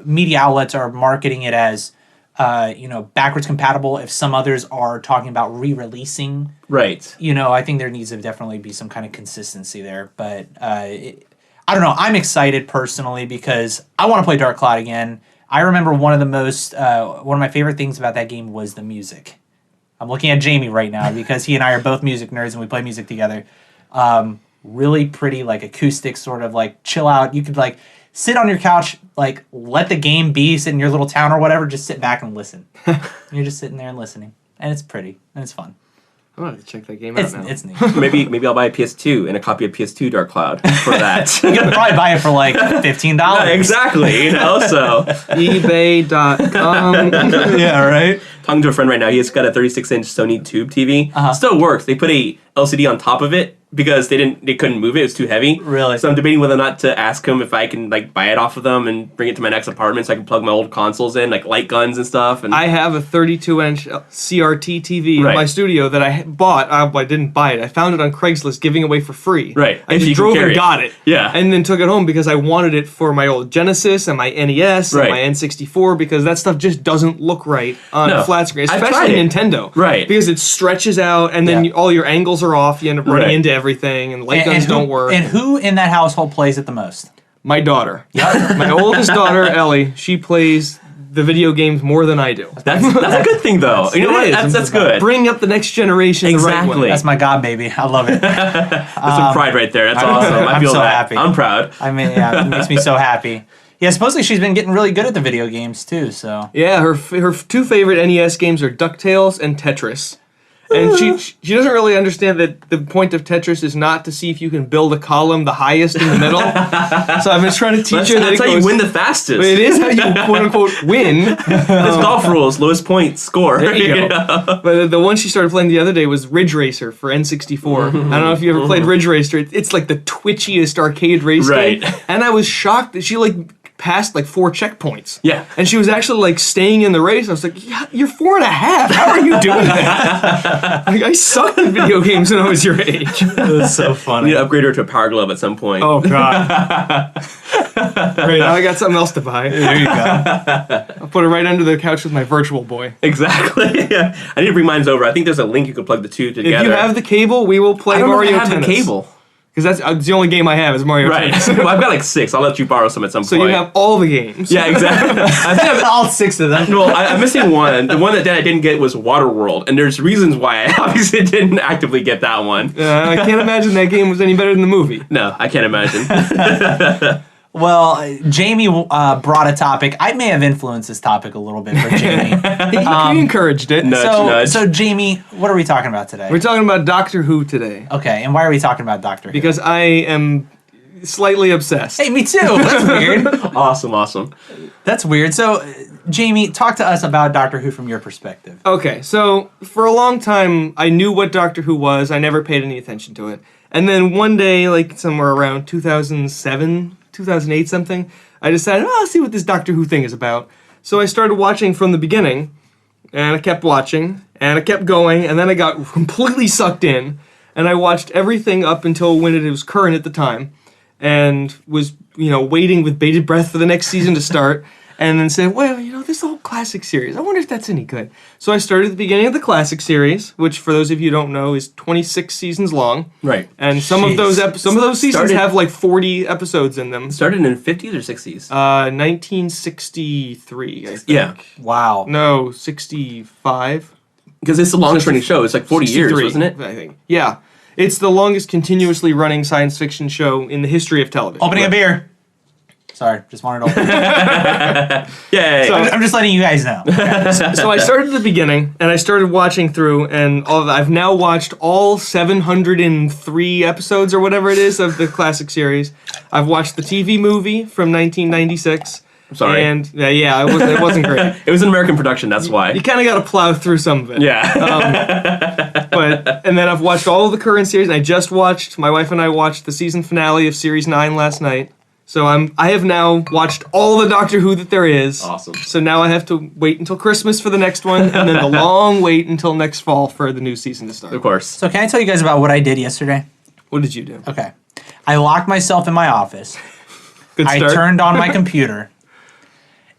media outlets are marketing it as backwards compatible. If some others are talking about re-releasing, Right. I think there needs to definitely be some kind of consistency there. But I don't know. I'm excited personally because I want to play Dark Cloud again. I remember one of my favorite things about that game was the music. I'm looking at Jamie right now because he and I are both music nerds and we play music together. Really pretty, like acoustic, sort of like chill out. You could like sit on your couch, like let the game be, sit in your little town or whatever, just sit back and listen. You're just sitting there and listening, and it's pretty and it's fun. I'm gonna have to check that game out now. It's neat. Maybe I'll buy a PS2 and a copy of PS2 Dark Cloud for that. You could probably buy it for like $15. Yeah, exactly. So eBay.com. Yeah, right. talking to a friend right now, he's got a 36-inch Sony Tube TV. Still works. They put a LCD on top of it because they couldn't move it. It was too heavy. Really? So I'm debating whether or not to ask him if I can like buy it off of them and bring it to my next apartment so I can plug my old consoles in, like light guns and stuff. And I have a 32-inch CRT TV in Right. my studio that I bought. I didn't buy it. I found it on Craigslist, giving away for free. Right. I And just you can drove carry and it. got it. Yeah. And then took it home because I wanted it for my old Genesis and my NES Right. and my N64 because that stuff just doesn't look right on No. a flat screen, I've especially tried it. Nintendo. Right. Because it stretches out and then Yeah. all your angles are off. You end up running Right. into everything and light guns who, don't work. And who in that household plays it the most? My daughter. My oldest daughter, Ellie, she plays the video games more than I do. that's a good thing though. You know what? It is. That's good. Bringing up the next generation the right Exactly. way. That's my god baby. I love it. That's some pride right there. That's awesome. I I'm feel so that. happy. I'm proud. I mean, yeah, it makes me so happy. Yeah, supposedly she's been getting really good at the video games too. So Yeah, her two favorite NES games are DuckTales and Tetris. And she doesn't really understand that the point of Tetris is not to see if you can build a column the highest in the middle. So I've been trying to teach her that That's it how goes, you win the fastest. But it is how you quote unquote win. It's golf rules. Lowest point score. There you go. But the one she started playing the other day was Ridge Racer for N64. I don't know if you ever played Ridge Racer. It's like the twitchiest arcade race Right. game. And I was shocked that she passed 4 checkpoints. Yeah. And she was actually staying in the race. I was like, yeah, you're 4.5. How are you doing that? I sucked at video games when I was your age. that's so You funny. need to upgrade her to a power glove at some point. Oh, God. Right, now I got something else to buy. There you go. I'll put it right under the couch with my Virtual Boy. Exactly. Yeah. I need to bring mine over. I think there's a link you can plug the two together. If you have the cable, we will play I don't know if Mario I have Tennis. the cable. Because that's the only game I have is Mario Right. Tennis. Well, I've got 6. I'll let you borrow some at some So point. you have all the games. Yeah, exactly. I think I'm, All 6 of them. well, I'm missing one. The one that I didn't get was Waterworld, and there's reasons why I obviously didn't actively get that one. I can't imagine that game was any better than the movie. No, I can't imagine. Well, Jamie brought a topic. I may have influenced this topic a little bit for Jamie. He encouraged it. Nudge, so, nudge. so Jamie, what are we talking about today? We're talking about Doctor Who today Okay, and why are we talking about Doctor Who? because I am slightly obsessed. Hey, me too. That's weird. Awesome. That's weird. So, Jamie, talk to us about Doctor Who from your perspective. Okay, so for a long time, I knew what Doctor Who was. I never paid any attention to it. And then one day, like somewhere around 2007, 2008 something, I decided, I'll see what this Doctor Who thing is about. So I started watching from the beginning, and I kept watching, and I kept going, and then I got completely sucked in, and I watched everything up until when it was current at the time, and was, waiting with bated breath for the next season to start. And then said, well, this whole classic series, I wonder if that's any good. So I started at the beginning of the classic series, which for those of you who don't know is 26 seasons long. Right. And some of those seasons have like 40 episodes in them. Started in 50s or 60s? 1963, I think. Yeah. Wow. No, 65. Because it's the longest running show. It's like 40 years, 63, wasn't it? I think. Yeah. It's the longest continuously running science fiction show in the history of television. Opening a beer. Sorry, just wanted to open. Yay. So- I'm just letting you guys know. So I started at the beginning, and I started watching through, and I've now watched all 703 episodes or whatever it is of the classic series. I've watched the TV movie from 1996. I'm sorry. And it wasn't great. It was an American production, that's why. You kind of got to plow through some of it. Yeah. And then I've watched all of the current series. And my wife and I watched the season finale of Series 9 last night. So I have now watched all the Doctor Who that there is. Awesome. So now I have to wait until Christmas for the next one, and then the long wait until next fall for the new season to start. Of course. So can I tell you guys about what I did yesterday? What did you do? Okay. I locked myself in my office. Good I start. turned on my computer.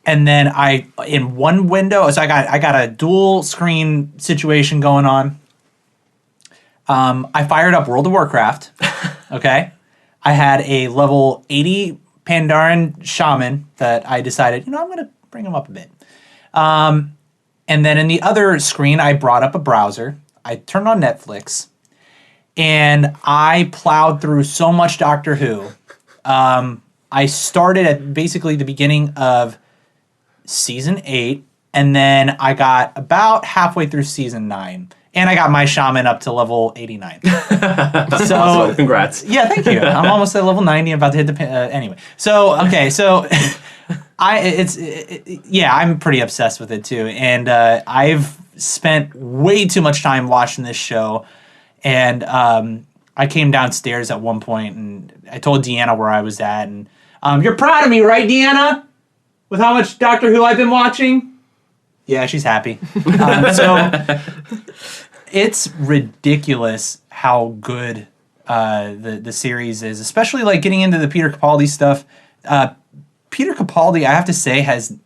And then in one window, so I got a dual screen situation going on. I fired up World of Warcraft. Okay. I had a level 80 Pandaren shaman that I decided, I'm going to bring him up a bit. And then in the other screen, I brought up a browser. I turned on Netflix. And I plowed through so much Doctor Who. I started at basically the beginning of season 8. And then I got about halfway through season 9. And I got my shaman up to level 89. So Awesome. Congrats. yeah, thank you. I'm almost at level 90. I'm about to hit the anyway. So okay, so I'm pretty obsessed with it too, and I've spent way too much time watching this show, and I came downstairs at one point and I told Deanna where I was at, and you're proud of me, right, Deanna? With how much Doctor Who I've been watching? Yeah, she's happy. So it's ridiculous how good the series is, especially like getting into the Peter Capaldi stuff. Peter Capaldi, I have to say, has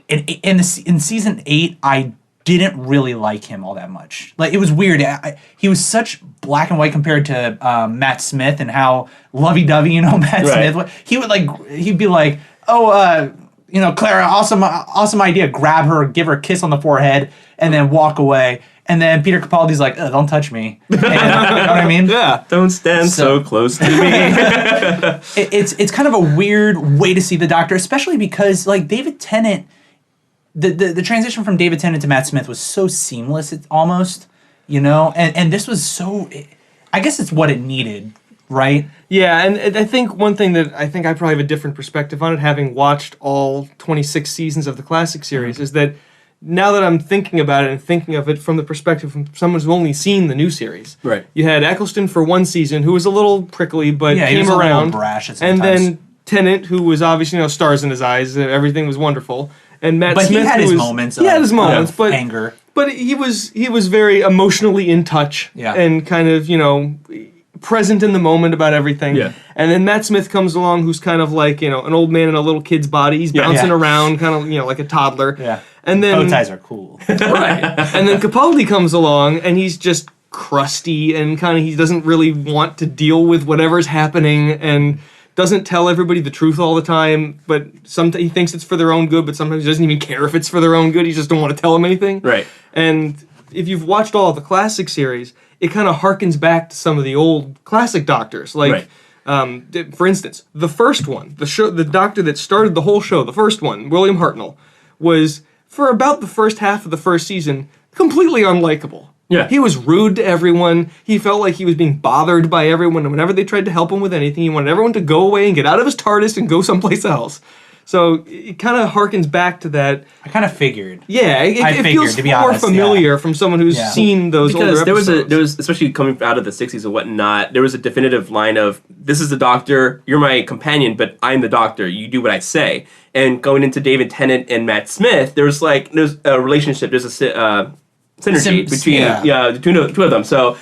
in season 8, I didn't really like him all that much. Like, it was weird. He was such black and white compared to Matt Smith, and how lovey-dovey Matt Smith was. He'd be like, Clara, awesome idea. Grab her, give her a kiss on the forehead, and then walk away. And then Peter Capaldi's like, don't touch me. And, you know what I mean? Yeah. Don't stand so close to me. It's kind of a weird way to see the Doctor, especially because like David Tennant, the transition from David Tennant to Matt Smith was so seamless, it's almost, and this was so, I guess it's what it needed, right? Yeah, and I think one thing that I probably have a different perspective on it, having watched all 26 seasons of the classic series, is that now that I'm thinking about it and thinking of it from the perspective of someone who's only seen the new series. Right. You had Eccleston for one season, who was a little prickly, but He came was a around. little brash at and sometimes. then Tennant, who was obviously, stars in his eyes, everything was wonderful. And Matt But Smith, he had who his was, moments. He had his moments, but anger. But he was very emotionally in touch, and kind of present in the moment about everything. Yeah. And then Matt Smith comes along, who's kind of like an old man in a little kid's body. He's bouncing around, kind of like a toddler. Yeah. And then Bow ties are cool. right. And then Capaldi comes along, and he's just crusty, and kind of he doesn't really want to deal with whatever's happening, and doesn't tell everybody the truth all the time. But sometimes he thinks it's for their own good, but sometimes he doesn't even care if it's for their own good. He just don't want to tell them anything. Right. And if you've watched all of the classic series, it kind of harkens back to some of the old classic Doctors, like For instance, the first one, the doctor that started the whole show, the first one, William Hartnell, was, for about the first half of the first season, completely unlikable. Yeah. He was rude to everyone. He felt like he was being bothered by everyone, and whenever they tried to help him with anything, he wanted everyone to go away and get out of his TARDIS and go someplace else. So it kind of harkens back to that. I kind of figured. Yeah, it feels to be more honest, familiar from someone who's seen those older because episodes. there was, especially coming out of the 60s and whatnot, there was a definitive line of, this is the Doctor, you're my companion, but I'm the Doctor, you do what I say. And going into David Tennant and Matt Smith, there's a relationship, there's a synergy between the two of them. So,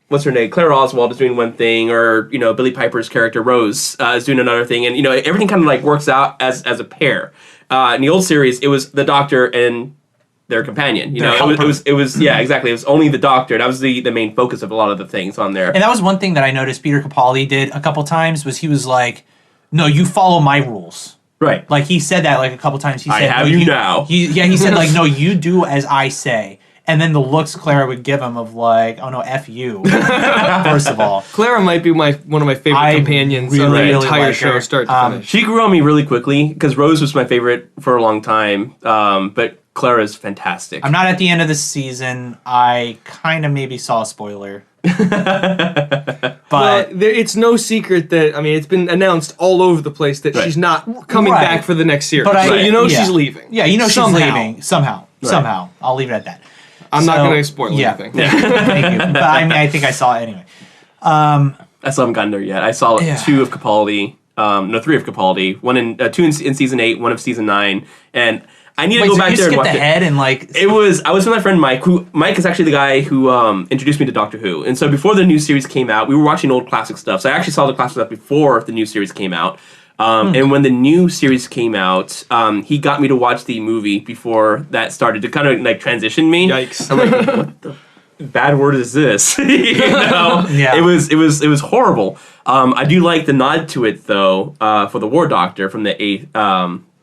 what's her name? Clara Oswald is doing one thing, or Billie Piper's character Rose is doing another thing, and everything kind of works out as a pair. In the old series, it was the Doctor and their companion. It was exactly. It was only the Doctor. That was the main focus of a lot of the things on there. And that was one thing that I noticed Peter Capaldi did a couple times, was he was like, "No, you follow my rules." Right. Like he said that a couple times. He said, I have no, you now. He said no, you do as I say. And then the looks Clara would give him of oh no, F you. First of all, Clara might be one of my favorite companions of the entire like show, her. start to finish. She grew on me really quickly because Rose was my favorite for a long time, but Clara's fantastic. I'm not at the end of the season. I kind of maybe saw a spoiler. But it's no secret that, it's been announced all over the place that she's not coming back for the next series. But she's leaving. Yeah, she's Somehow. leaving. Somehow. I'll leave it at that. I'm not going to spoil anything. Thank you. But I think I saw it anyway. I still haven't gotten there yet. I saw 2 of Capaldi. 3 of Capaldi. 2 in season 8, 1 of season 9, and I need to go back there and watch it. Ahead and I was with my friend Mike. Mike is actually the guy who introduced me to Doctor Who. And so before the new series came out, we were watching old classic stuff. So I actually saw the classic stuff before the new series came out. And when the new series came out, he got me to watch the movie before that started to kind of transition me. Yikes! I'm like, what the bad word is this? Yeah. It was horrible. I do like the nod to it though, for the War Doctor from the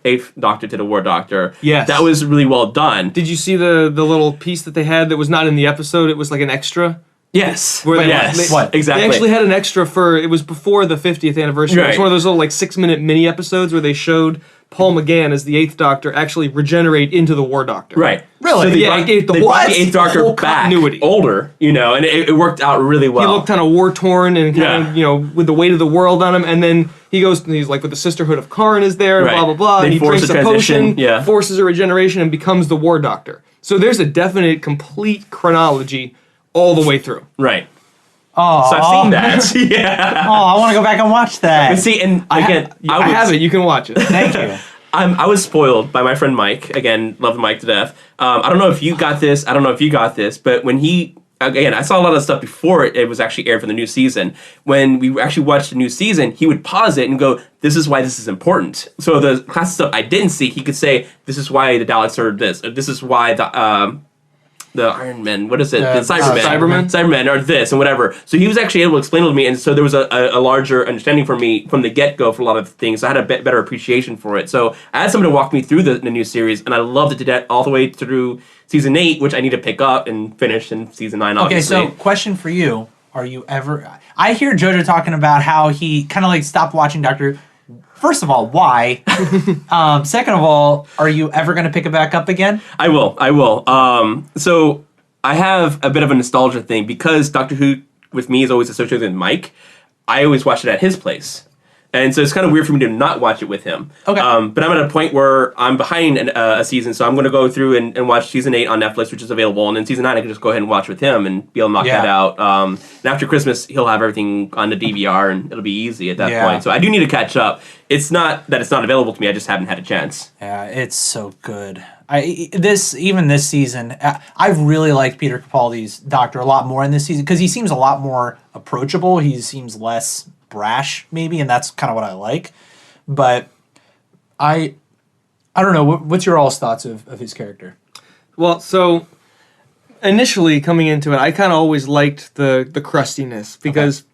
eighth Doctor to the War Doctor. Yes. That was really well done. Did you see the little piece that they had that was not in the episode? It was like an extra. Yes. What? Exactly. They actually had an extra it was before the 50th anniversary. Right. It was one of those little 6-minute mini episodes where they showed Paul McGann as the 8th Doctor actually regenerate into the War Doctor. Right. Really? So they Yeah, brought, it gave the they brought the whole 8th Doctor back continuity. older, and it worked out really well. He looked kind of war-torn and kind of, with the weight of the world on him, and then he goes, and he's with the Sisterhood of Karn is there, Right. blah, blah, blah, They and he force drinks a a potion, transition, forces a regeneration, and becomes the War Doctor. So there's a definite, complete chronology all the way through. Right. Oh, So I've seen that. Yeah. Oh, I want to go back and watch that. And see, and again, I have it, you can watch it. Thank you. I was spoiled by my friend Mike. Again, love Mike to death. I don't know if you got this. I don't know if you got this. But when I saw a lot of stuff before it was actually aired for the new season. When we actually watched the new season, he would pause it and go, "This is why this is important." So the class stuff I didn't see, he could say, "This is why the Daleks are this. Or this is why the Iron Men, what is it? The Cybermen are this and whatever." So he was actually able to explain it to me, and so there was a larger understanding for me from the get-go for a lot of things. So I had a better appreciation for it. So I had someone to walk me through the new series, and I loved it to death all the way through season 8, which I need to pick up and finish in season 9, obviously. Okay, so question for you. Are you ever... I hear Jojo talking about how he kind of stopped watching Doctor Who. First of all, why? Second of all, are you ever going to pick it back up again? I will. So I have a bit of a nostalgia thing because Doctor Who with me is always associated with Mike. I always watch it at his place. And so it's kind of weird for me to not watch it with him. Okay. But I'm at a point where I'm behind a season, so I'm going to go through and watch season 8 on Netflix, which is available. And then season 9, I can just go ahead and watch with him and be able to knock that out. And after Christmas, he'll have everything on the DVR, and ittle be easy at that point. So I do need to catch up. It's not that it's not available to me, I just haven't had a chance. Yeah, it's so good. Even this season, I really liked Peter Capaldi's Doctor a lot more in this season because he seems a lot more approachable. He seems less brash, maybe, and that's kind of what I like. But I don't know. What's your all's thoughts of his character? Well, so initially coming into it, I kind of always liked the crustiness because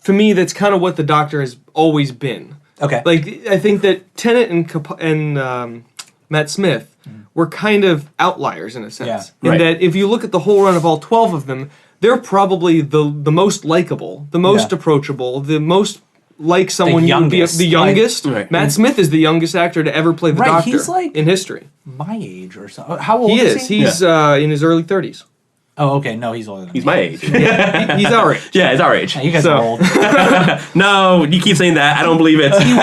for me, that's kind of what the Doctor has always been. Okay. I think that Tennant and Matt Smith were kind of outliers in a sense. Yeah. In that if you look at the whole run of all 12 of them, they're probably the most likable, the most approachable, the most like someone you would be youngest. the youngest. Right. Matt Smith is the youngest actor to ever play the Right, Doctor he's like- in history. My age or so. How old He is is. he? He's in his early 30s. Oh, okay. No, he's older than He's me. my age. He's our age. Yeah, he's our age. You guys So- are old. No, you keep saying that. I don't believe it. He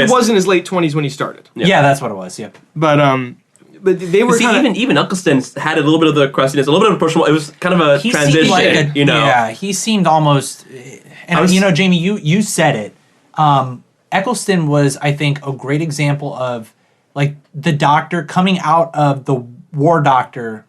was in his late 20s when he started. Yeah, that's what it was. Yep. But they were See, kinda, even Eccleston had a little bit of the crustiness, a little bit of approachable. It was kind of a He transition, seemed like you know. Yeah, he seemed almost. And Jamie, you said it. Eccleston was, I think, a great example of like the Doctor coming out of the War Doctor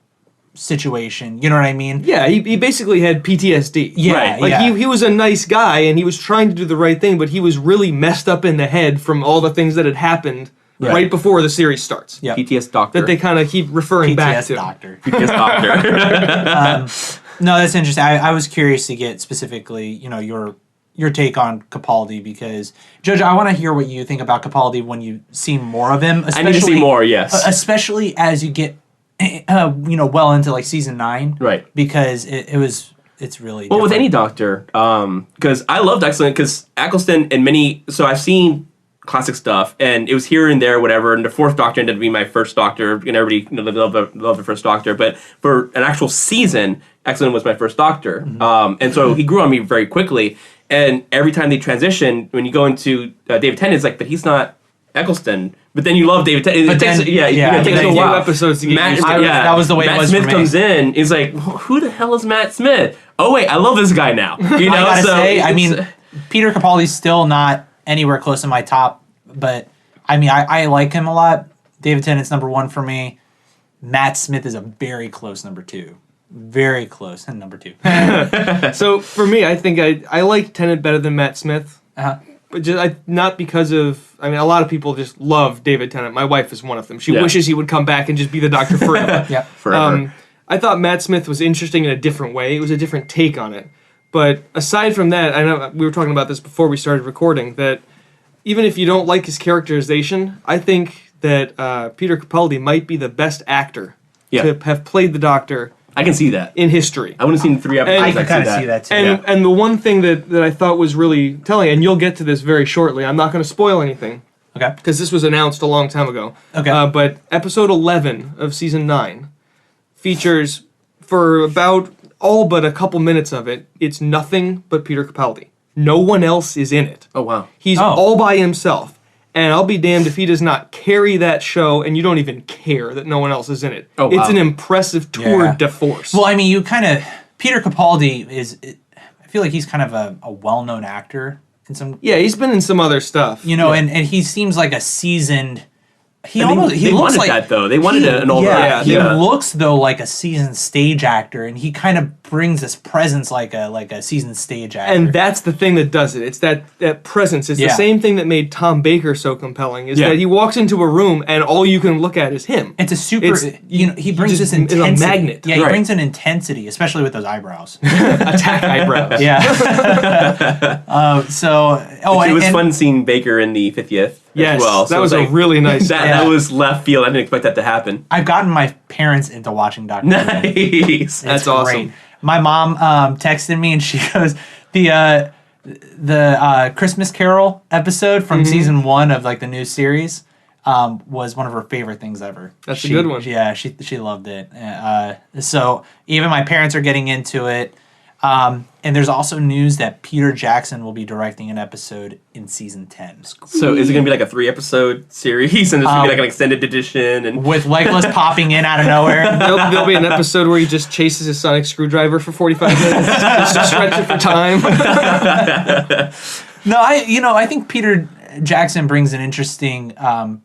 situation. You know what I mean? Yeah, he basically had PTSD. Yeah, Right. Like yeah. he was a nice guy and he was trying to do the right thing, but he was really messed up in the head from all the things that had happened right before the series starts. Yep. PTS Doctor. That they kind of keep referring back PTS to. Doctor. PTS Doctor. No, that's interesting. I was curious to get specifically, your take on Capaldi because Jojo, I want to hear what you think about Capaldi when you see more of him. I need to see more, yes. Especially as you get, well into like season 9, Right. Because it's really Well, with different. any Doctor, because I loved Eccleston and many. So I've seen classic stuff, and it was here and there, whatever. And the fourth Doctor ended up being my first Doctor, and everybody loved the first Doctor. But for an actual season, Eccleston was my first Doctor, and so he grew on me very quickly. And every time they transition, when you go into David Tennant, it's like, but he's not Eccleston. But then you love David Tennant. It takes a few while. episodes to get Matt, used to it. That was the way it Matt was Smith for me. comes in. He's like, who the hell is Matt Smith? Oh wait, I love this guy now. You know, I gotta so say, I it's- mean, Peter Capaldi's still not anywhere close to my top, but I mean, I like him a lot. David Tennant's number 1 for me. Matt Smith is a very close number 2. Very close, and number 2. So for me, I think I like Tennant better than Matt Smith. Uh-huh. But not because of, I mean, a lot of people just love David Tennant. My wife is one of them. She Yeah. wishes he would come back and just be the Doctor forever. Yeah. forever. I thought Matt Smith was interesting in a different way. It was a different take on it. But aside from that, I know we were talking about this before we started recording, that even if you don't like his characterization, I think that Peter Capaldi might be the best actor to have played the Doctor I can see that. in history. I wouldn't have seen 3 episodes. I And- can kind of see that too. And the one thing that I thought was really telling, and you'll get to this very shortly, I'm not going to spoil anything, Okay. because this was announced a long time ago. Okay. But episode 11 of season 9 features, for about all but a couple minutes of it, it's nothing but Peter Capaldi. No one else is in it. Oh wow. He's Oh. all by himself. And I'll be damned if he does not carry that show and you don't even care that no one else is in it. Oh, It's wow. an impressive tour Yeah. de force. Well, I mean, Peter Capaldi is. I feel like he's kind of a well-known actor in some. yeah, he's been in some other stuff. And he seems like a seasoned. He And almost. He they looks wanted like that though. They wanted an older. Yeah, he yeah. looks though like a seasoned stage actor, and he kind of brings this presence like a seasoned stage actor. And that's the thing that does it. It's that presence. It's the Yeah. same thing that made Tom Baker so compelling. Is Yeah. that he walks into a room and all you can look at is him. It's a super. It's- he brings just this is a intensity. magnet. Yeah, he Right. brings an intensity, especially with those eyebrows. Attack eyebrows. Yeah. It was fun seeing Baker in the 50th. Yes, as well. that was it's a really nice. That, Yeah. that was left field. I didn't expect that to happen. I've gotten my parents into watching Doctor Who. Nice. That's It's awesome. great. My mom texted me and she goes, the Christmas Carol episode from season 1 of like the new series was one of her favorite things ever. That's a good one. Yeah, she loved it. So even my parents are getting into it. And there's also news that Peter Jackson will be directing an episode in season 10. So is it going to be like a 3-episode series and it's going to be like an extended edition? And With Legolas popping in out of nowhere. There'll be an episode where he just chases his sonic screwdriver for 45 minutes just to stretch it for time. No, I think Peter Jackson brings an interesting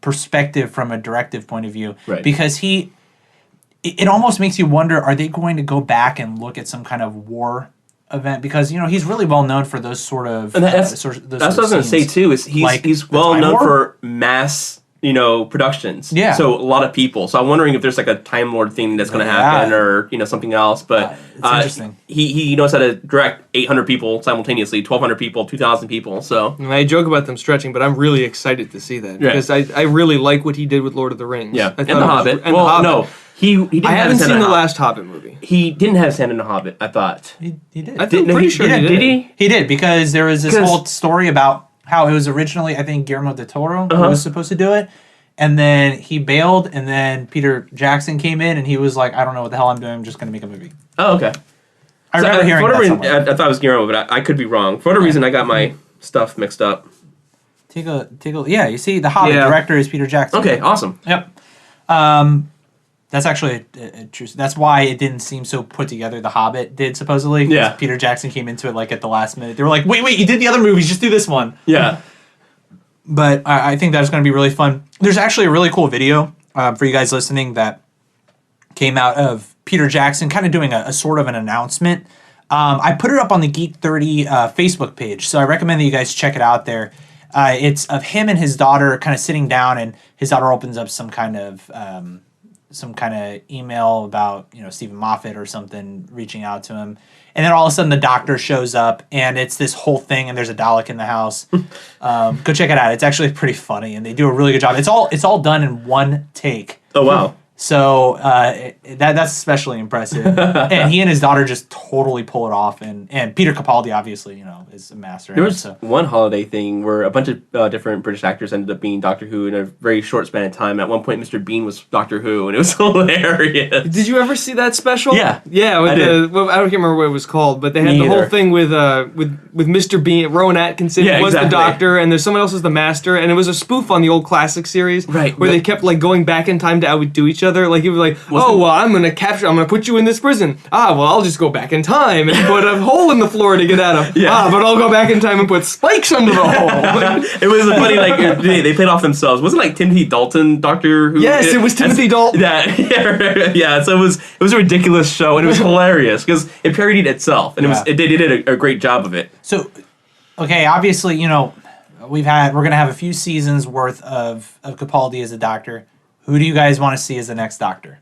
perspective from a directive point of view, Right. because it almost makes you wonder: are they going to go back and look at some kind of war event? Because he's really well known for those sort of. And that's what I was going to say too. Is he's Like he's the well Time known War? for mass productions. Yeah. So a lot of people. So I'm wondering if there's like a Time Lord thing that's going to happen, or something else. But it's interesting. He knows how to direct 800 people simultaneously, 1,200 people, 2,000 people. So And I joke about them stretching, but I'm really excited to see that Yeah. because I really like what he did with Lord of the Rings. yeah, I and thought The it was- Hobbit. and Well, The Hobbit. no, he didn't. I have haven't his hand seen in the Hobbit. last Hobbit movie. He didn't have his hand in the Hobbit. I thought. He did. I think No, pretty he- sure yeah, he did. Did he? He did, because there was this 'Cause- whole story about how it was originally, I think, Guillermo del Toro who Uh-huh. was supposed to do it. And then he bailed, and then Peter Jackson came in, and he was like, I don't know what the hell I'm doing. I'm just going to make a movie. Oh, okay. I remember hearing for that whatever reason, somewhere. I thought it was Guillermo, but I could be wrong. For whatever reason, I got my stuff mixed up. Take a, yeah, you see, the Hobbit Yeah. director is Peter Jackson. Okay, awesome. Yep. That's actually a true. That's why it didn't seem so put together. The Hobbit did, supposedly. 'Cause Yeah. Peter Jackson came into it like at the last minute. They were like, wait, you did the other movies, just do this one. Yeah. But I think that's going to be really fun. There's actually a really cool video for you guys listening that came out of Peter Jackson kind of doing a sort of an announcement. I put it up on the Geek 30 Facebook page, so I recommend that you guys check it out there. It's of him and his daughter kind of sitting down, and his daughter opens up some kind of email about Stephen Moffat or something reaching out to him, and then all of a sudden the doctor shows up, and it's this whole thing, and there's a Dalek in the house. Go check it out. It's actually pretty funny, and they do a really good job. It's all done in one take. Oh wow. So that's especially impressive. And he and his daughter just totally pull it off. And Peter Capaldi, obviously, is a master. There in it, was so. one holiday thing where a bunch of different British actors ended up being Doctor Who in a very short span of time. At one point, Mr. Bean was Doctor Who, and it was hilarious. Did you ever see that special? Yeah. Yeah. I did. I don't remember what it was called, but they had Me the whole either. thing with Mr. Bean, Rowan Atkinson Yeah, was exactly. the Doctor, and there's someone else was the Master, and it was a spoof on the old classic series, Right, Where but- they kept like going back in time to outdo each other. Like it was like, I'm gonna put you in this prison. I'll just go back in time and put a hole in the floor to get out of. Yeah. But I'll go back in time and put spikes under the hole. It was a funny, they played off themselves. Wasn't it like Timothy Dalton, Doctor Who? Yes, it was Timothy Dalton. Yeah. So it was a ridiculous show, and it was hilarious because it parodied itself, and Yeah. they did a great job of it. So, okay, obviously, we're gonna have a few seasons worth of Capaldi as a Doctor. Who do you guys want to see as the next Doctor?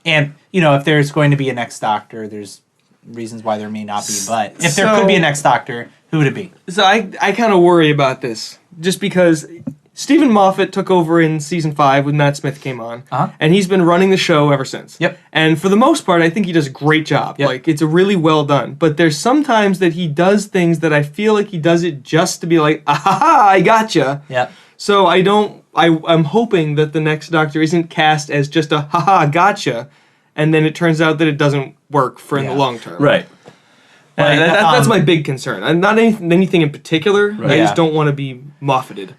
And if there's going to be a next Doctor, there's reasons why there may not be. But if there could be a next Doctor, who would it be? So I kind of worry about this just because Stephen Moffat took over in season 5 when Matt Smith came on, and he's been running the show ever since. Yep. And for the most part, I think he does a great job. Yep. Like, it's a really well done. But there's sometimes that he does things that I feel like he does it just to be like, ah, I gotcha. Yep. So I'm hoping that the next Doctor isn't cast as just a haha gotcha, and then it turns out that it doesn't work for in the long term. Right. That's my big concern. And not anything in particular. I Yeah. just don't want to be Moffated.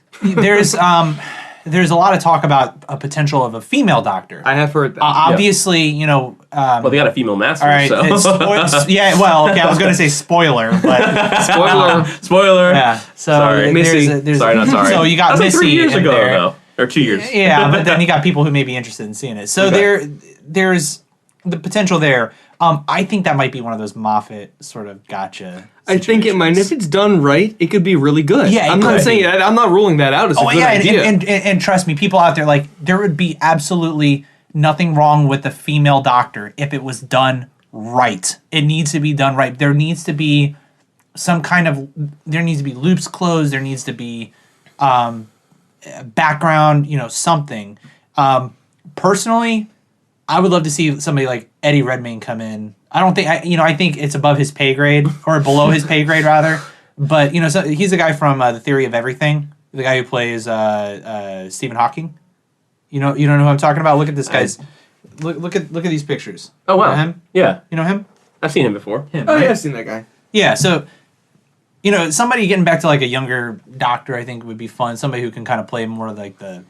There's a lot of talk about a potential of a female Doctor. I have heard that. Obviously, Well, they got a female master. all right. So. Yeah. Well, okay. I was going to say spoiler, but Spoiler. Spoiler. yeah. So Sorry. Missy. Sorry, not sorry. So you got That's like Missy 3 years in ago, there. though, or 2 years. Yeah, but then you got people who may be interested in seeing it. So Okay. there's the potential there. I think that might be one of those Moffat sort of gotcha. I think it might. And if it's done right, it could be really good. Yeah, it I'm not could saying be. I'm not ruling that out as a Oh good yeah, idea. and trust me, people out there, like, there would be absolutely nothing wrong with the female Doctor if it was done right. It needs to be done right. There needs to be loops closed. There needs to be background, something. Personally, I would love to see somebody like Eddie Redmayne come in. I think it's above his pay grade, or below his pay grade rather. But so he's the guy from The Theory of Everything, the guy who plays Stephen Hawking. You know who I'm talking about. Look at this guy's. Look at these pictures. Oh, wow. You know him? Yeah. You know him? I've seen him before. Him, Oh right? yeah, I've seen that guy. Yeah. So somebody getting back to like a younger Doctor, I think would be fun. Somebody who can kind of play more like the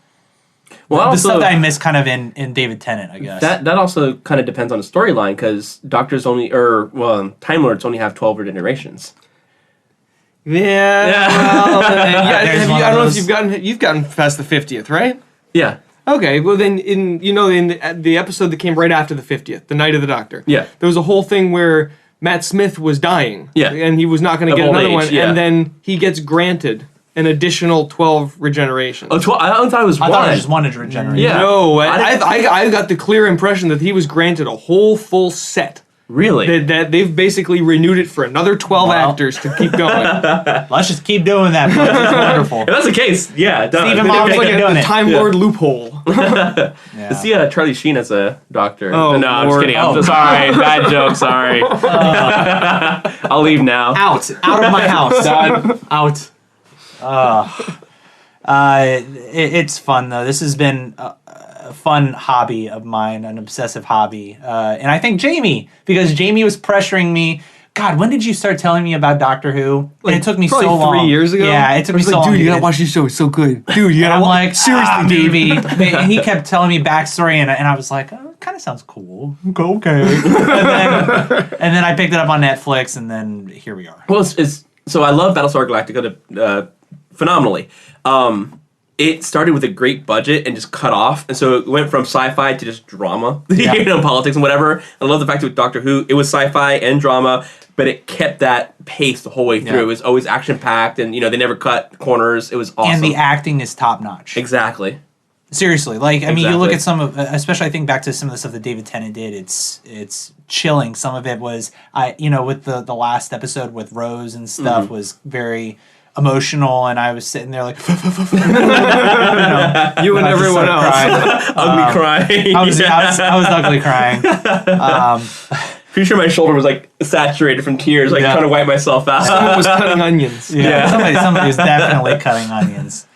stuff that I miss kind of in David Tennant, I guess. That also kind of depends on the storyline, because Doctors Time Lords only have 12 iterations. Yeah. Yeah. Well, There's one I of don't know if those. you've gotten past the 50th, right? Yeah. Okay. Well, then in the episode that came right after the 50th, the Night of the Doctor. Yeah. There was a whole thing where Matt Smith was dying. Yeah. And he was not going to Of get old another age, one, yeah. and then he gets granted an additional 12 regeneration. Oh, 12? I thought it was I one. thought it was just one to regenerate. Yeah. No, I got the clear impression that he was granted a whole full set. Really? That they've basically renewed it for another 12 Wow. actors to keep going. Let's just keep doing that. Folks. It's wonderful. If that's the case, yeah, done. Stephen It Moffat was like keep doing a it. Time Lord loophole. Yeah. Let's see Charlie Sheen as a doctor. Oh, no, I'm just Lord. kidding. I'm so sorry. Bad joke. Sorry. I'll leave now. Out of my house. Done. Out. It's fun though. This has been a fun hobby of mine, an obsessive hobby, and I think Jamie, because Jamie was pressuring me. God, when did you start telling me about Doctor Who? And it took me so Probably long. 3 years ago. Yeah, it took me so long. Dude, you to gotta get- watch this show. It's so good. Dude, you And gotta I'm watch. like, Seriously, dude. maybe. And he kept telling me backstory, and I was like, oh, it kind of sounds cool. Okay. and then I picked it up on Netflix, and then here we are. Well, it's so I love Battlestar Galactica phenomenally. It started with a great budget and just cut off, and so it went from sci-fi to just drama, Yeah. politics and whatever. I love the fact that with Doctor Who, it was sci-fi and drama, but it kept that pace the whole way through. Yeah. It was always action-packed, and they never cut corners. It was awesome. And the acting is top notch. Exactly. Seriously, like I mean, you look Exactly. at some of, especially I think back to some of the stuff that David Tennant did. It's chilling. Some of it was, with the last episode with Rose and stuff Mm-hmm. was very emotional, and I was sitting there like, You and I just everyone started else. crying. Ugly crying. I was ugly crying. Pretty sure my shoulder was like saturated from tears, like Yeah. trying to wipe myself out. Someone was cutting onions. Yeah, somebody was definitely cutting onions.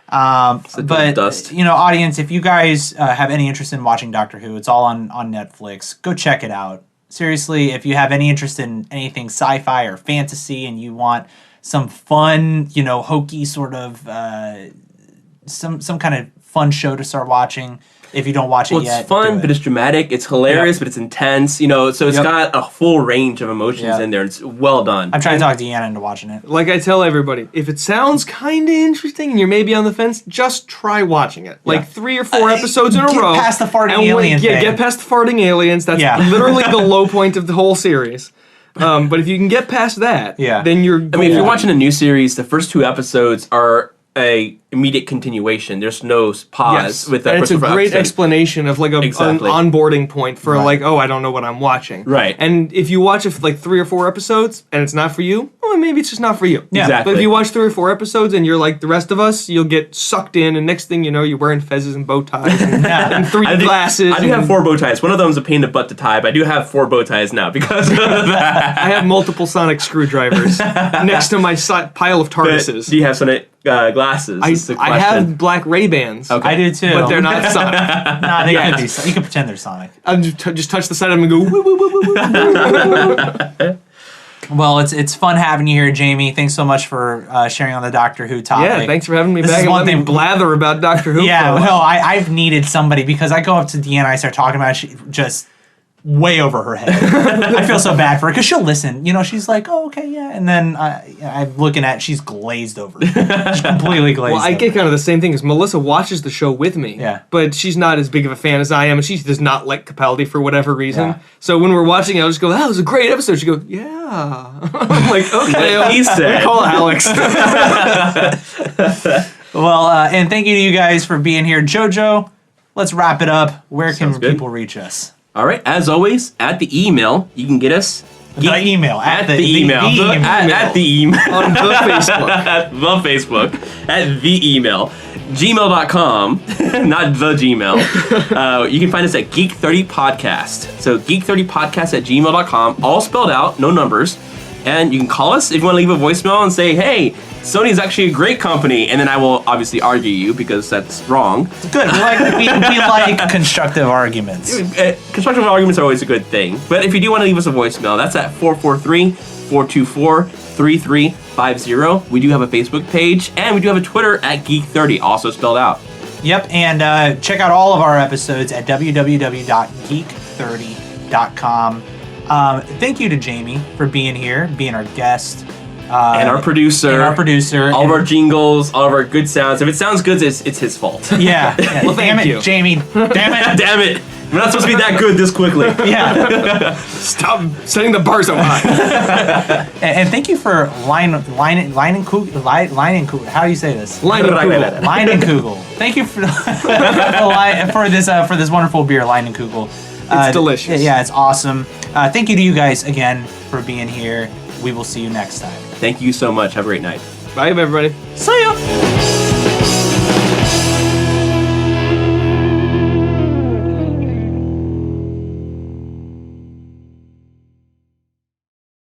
But dust. audience, if you guys have any interest in watching Doctor Who, it's all on Netflix. Go check it out. Seriously, if you have any interest in anything sci-fi or fantasy, and you want some fun, hokey sort of some kind of fun show to start watching, if you don't watch it Well, yet, it's fun, do it. but it's dramatic. It's hilarious, Yep. but it's intense. So it's Yep. got a full range of emotions Yeah. in there. It's well done. I'm trying to talk Deanna into watching it. Like I tell everybody, if it sounds kind of interesting and you're maybe on the fence, just try watching it. Like 3 or 4 episodes in a get row. past the farting and alien thing. Get past the farting aliens. That's Yeah. literally the low point of the whole series. But if you can get past that, Yeah. then you're. I mean, if you're golden. watching a new series, the first 2 episodes are a immediate continuation. There's no pause Yes, with that and it's first a great episode. explanation of like an Exactly. onboarding point for Right. like, oh, I don't know what I'm watching. Right. And if you watch it for like 3 or 4 episodes and it's not for you, well, maybe it's just not for you. Yeah. Exactly. But if you watch 3 or 4 episodes and you're like the rest of us, you'll get sucked in, and next thing you know, you're wearing fezzes and bow ties and, Yeah. and 3 I glasses. do have and 4 bow ties. One of them's a pain in the butt to tie, but I do have 4 bow ties now because of that. I have multiple sonic screwdrivers next to my pile of But TARDISes. do you have Sonic glasses? Is the I question. have black Ray-Bans, Okay. I do too, but they're not Sonic. Nah, they could be. You can pretend they're Sonic. I just touch the side of them and go, woo, woo, woo, woo, woo. Well, it's fun having you here, Jamie. Thanks so much for sharing on the Doctor Who topic. Yeah, thanks for having me This back is and one let me thing- blather about Doctor Who. Yeah, for a while. no, I've needed somebody because I go up to Deanna, I start talking about it, she just way over her head. I feel so bad for her because she'll listen. She's like, "Oh, okay, yeah," and then I'm looking at, she's glazed over. She's completely glazed. Well, I over. get kind of the same thing as Melissa watches the show with me. Yeah. But she's not as big of a fan as I am, and she does not like Capaldi for whatever reason. Yeah. So when we're watching it, I'll just go, "That was a great episode." She goes, "Yeah." I'm like, "Okay, What he said. call Alex." Well, and thank you to you guys for being here, Jojo. Let's wrap it up. Where can Sounds good. people reach us? All right. As always, at the email, you can get us The email at the email. the email. At the email. On the Facebook. At the Facebook. At the email. Gmail.com. Not the Gmail. You can find us at Geek30 Podcast. So Geek30 Podcast at gmail.com. All spelled out, no numbers. And you can call us if you want to leave a voicemail and say, hey, Sony's actually a great company. And then I will obviously argue you because that's wrong. Good. We like constructive arguments. Constructive arguments are always a good thing. But if you do want to leave us a voicemail, that's at 443-424-3350. We do have a Facebook page, and we do have a Twitter at Geek30, also spelled out. Yep, and check out all of our episodes at www.geek30.com. Thank you to Jamie for being here, being our guest. And our producer. All of our jingles, all of our good sounds. If it sounds good, it's his fault. Yeah. Well, Damn thank it, you. Jamie. Damn it. Damn it. We're not supposed to be that good this quickly. Yeah. Stop setting the bar so high. And thank you for Leinenkugel. How do you say this? Leinenkugel. Leinenkugel. Thank you for this wonderful beer, Leinenkugel. It's delicious. Yeah, it's awesome. Thank you to you guys again for being here. We will see you next time. Thank you so much. Have a great night. Bye, everybody. See ya.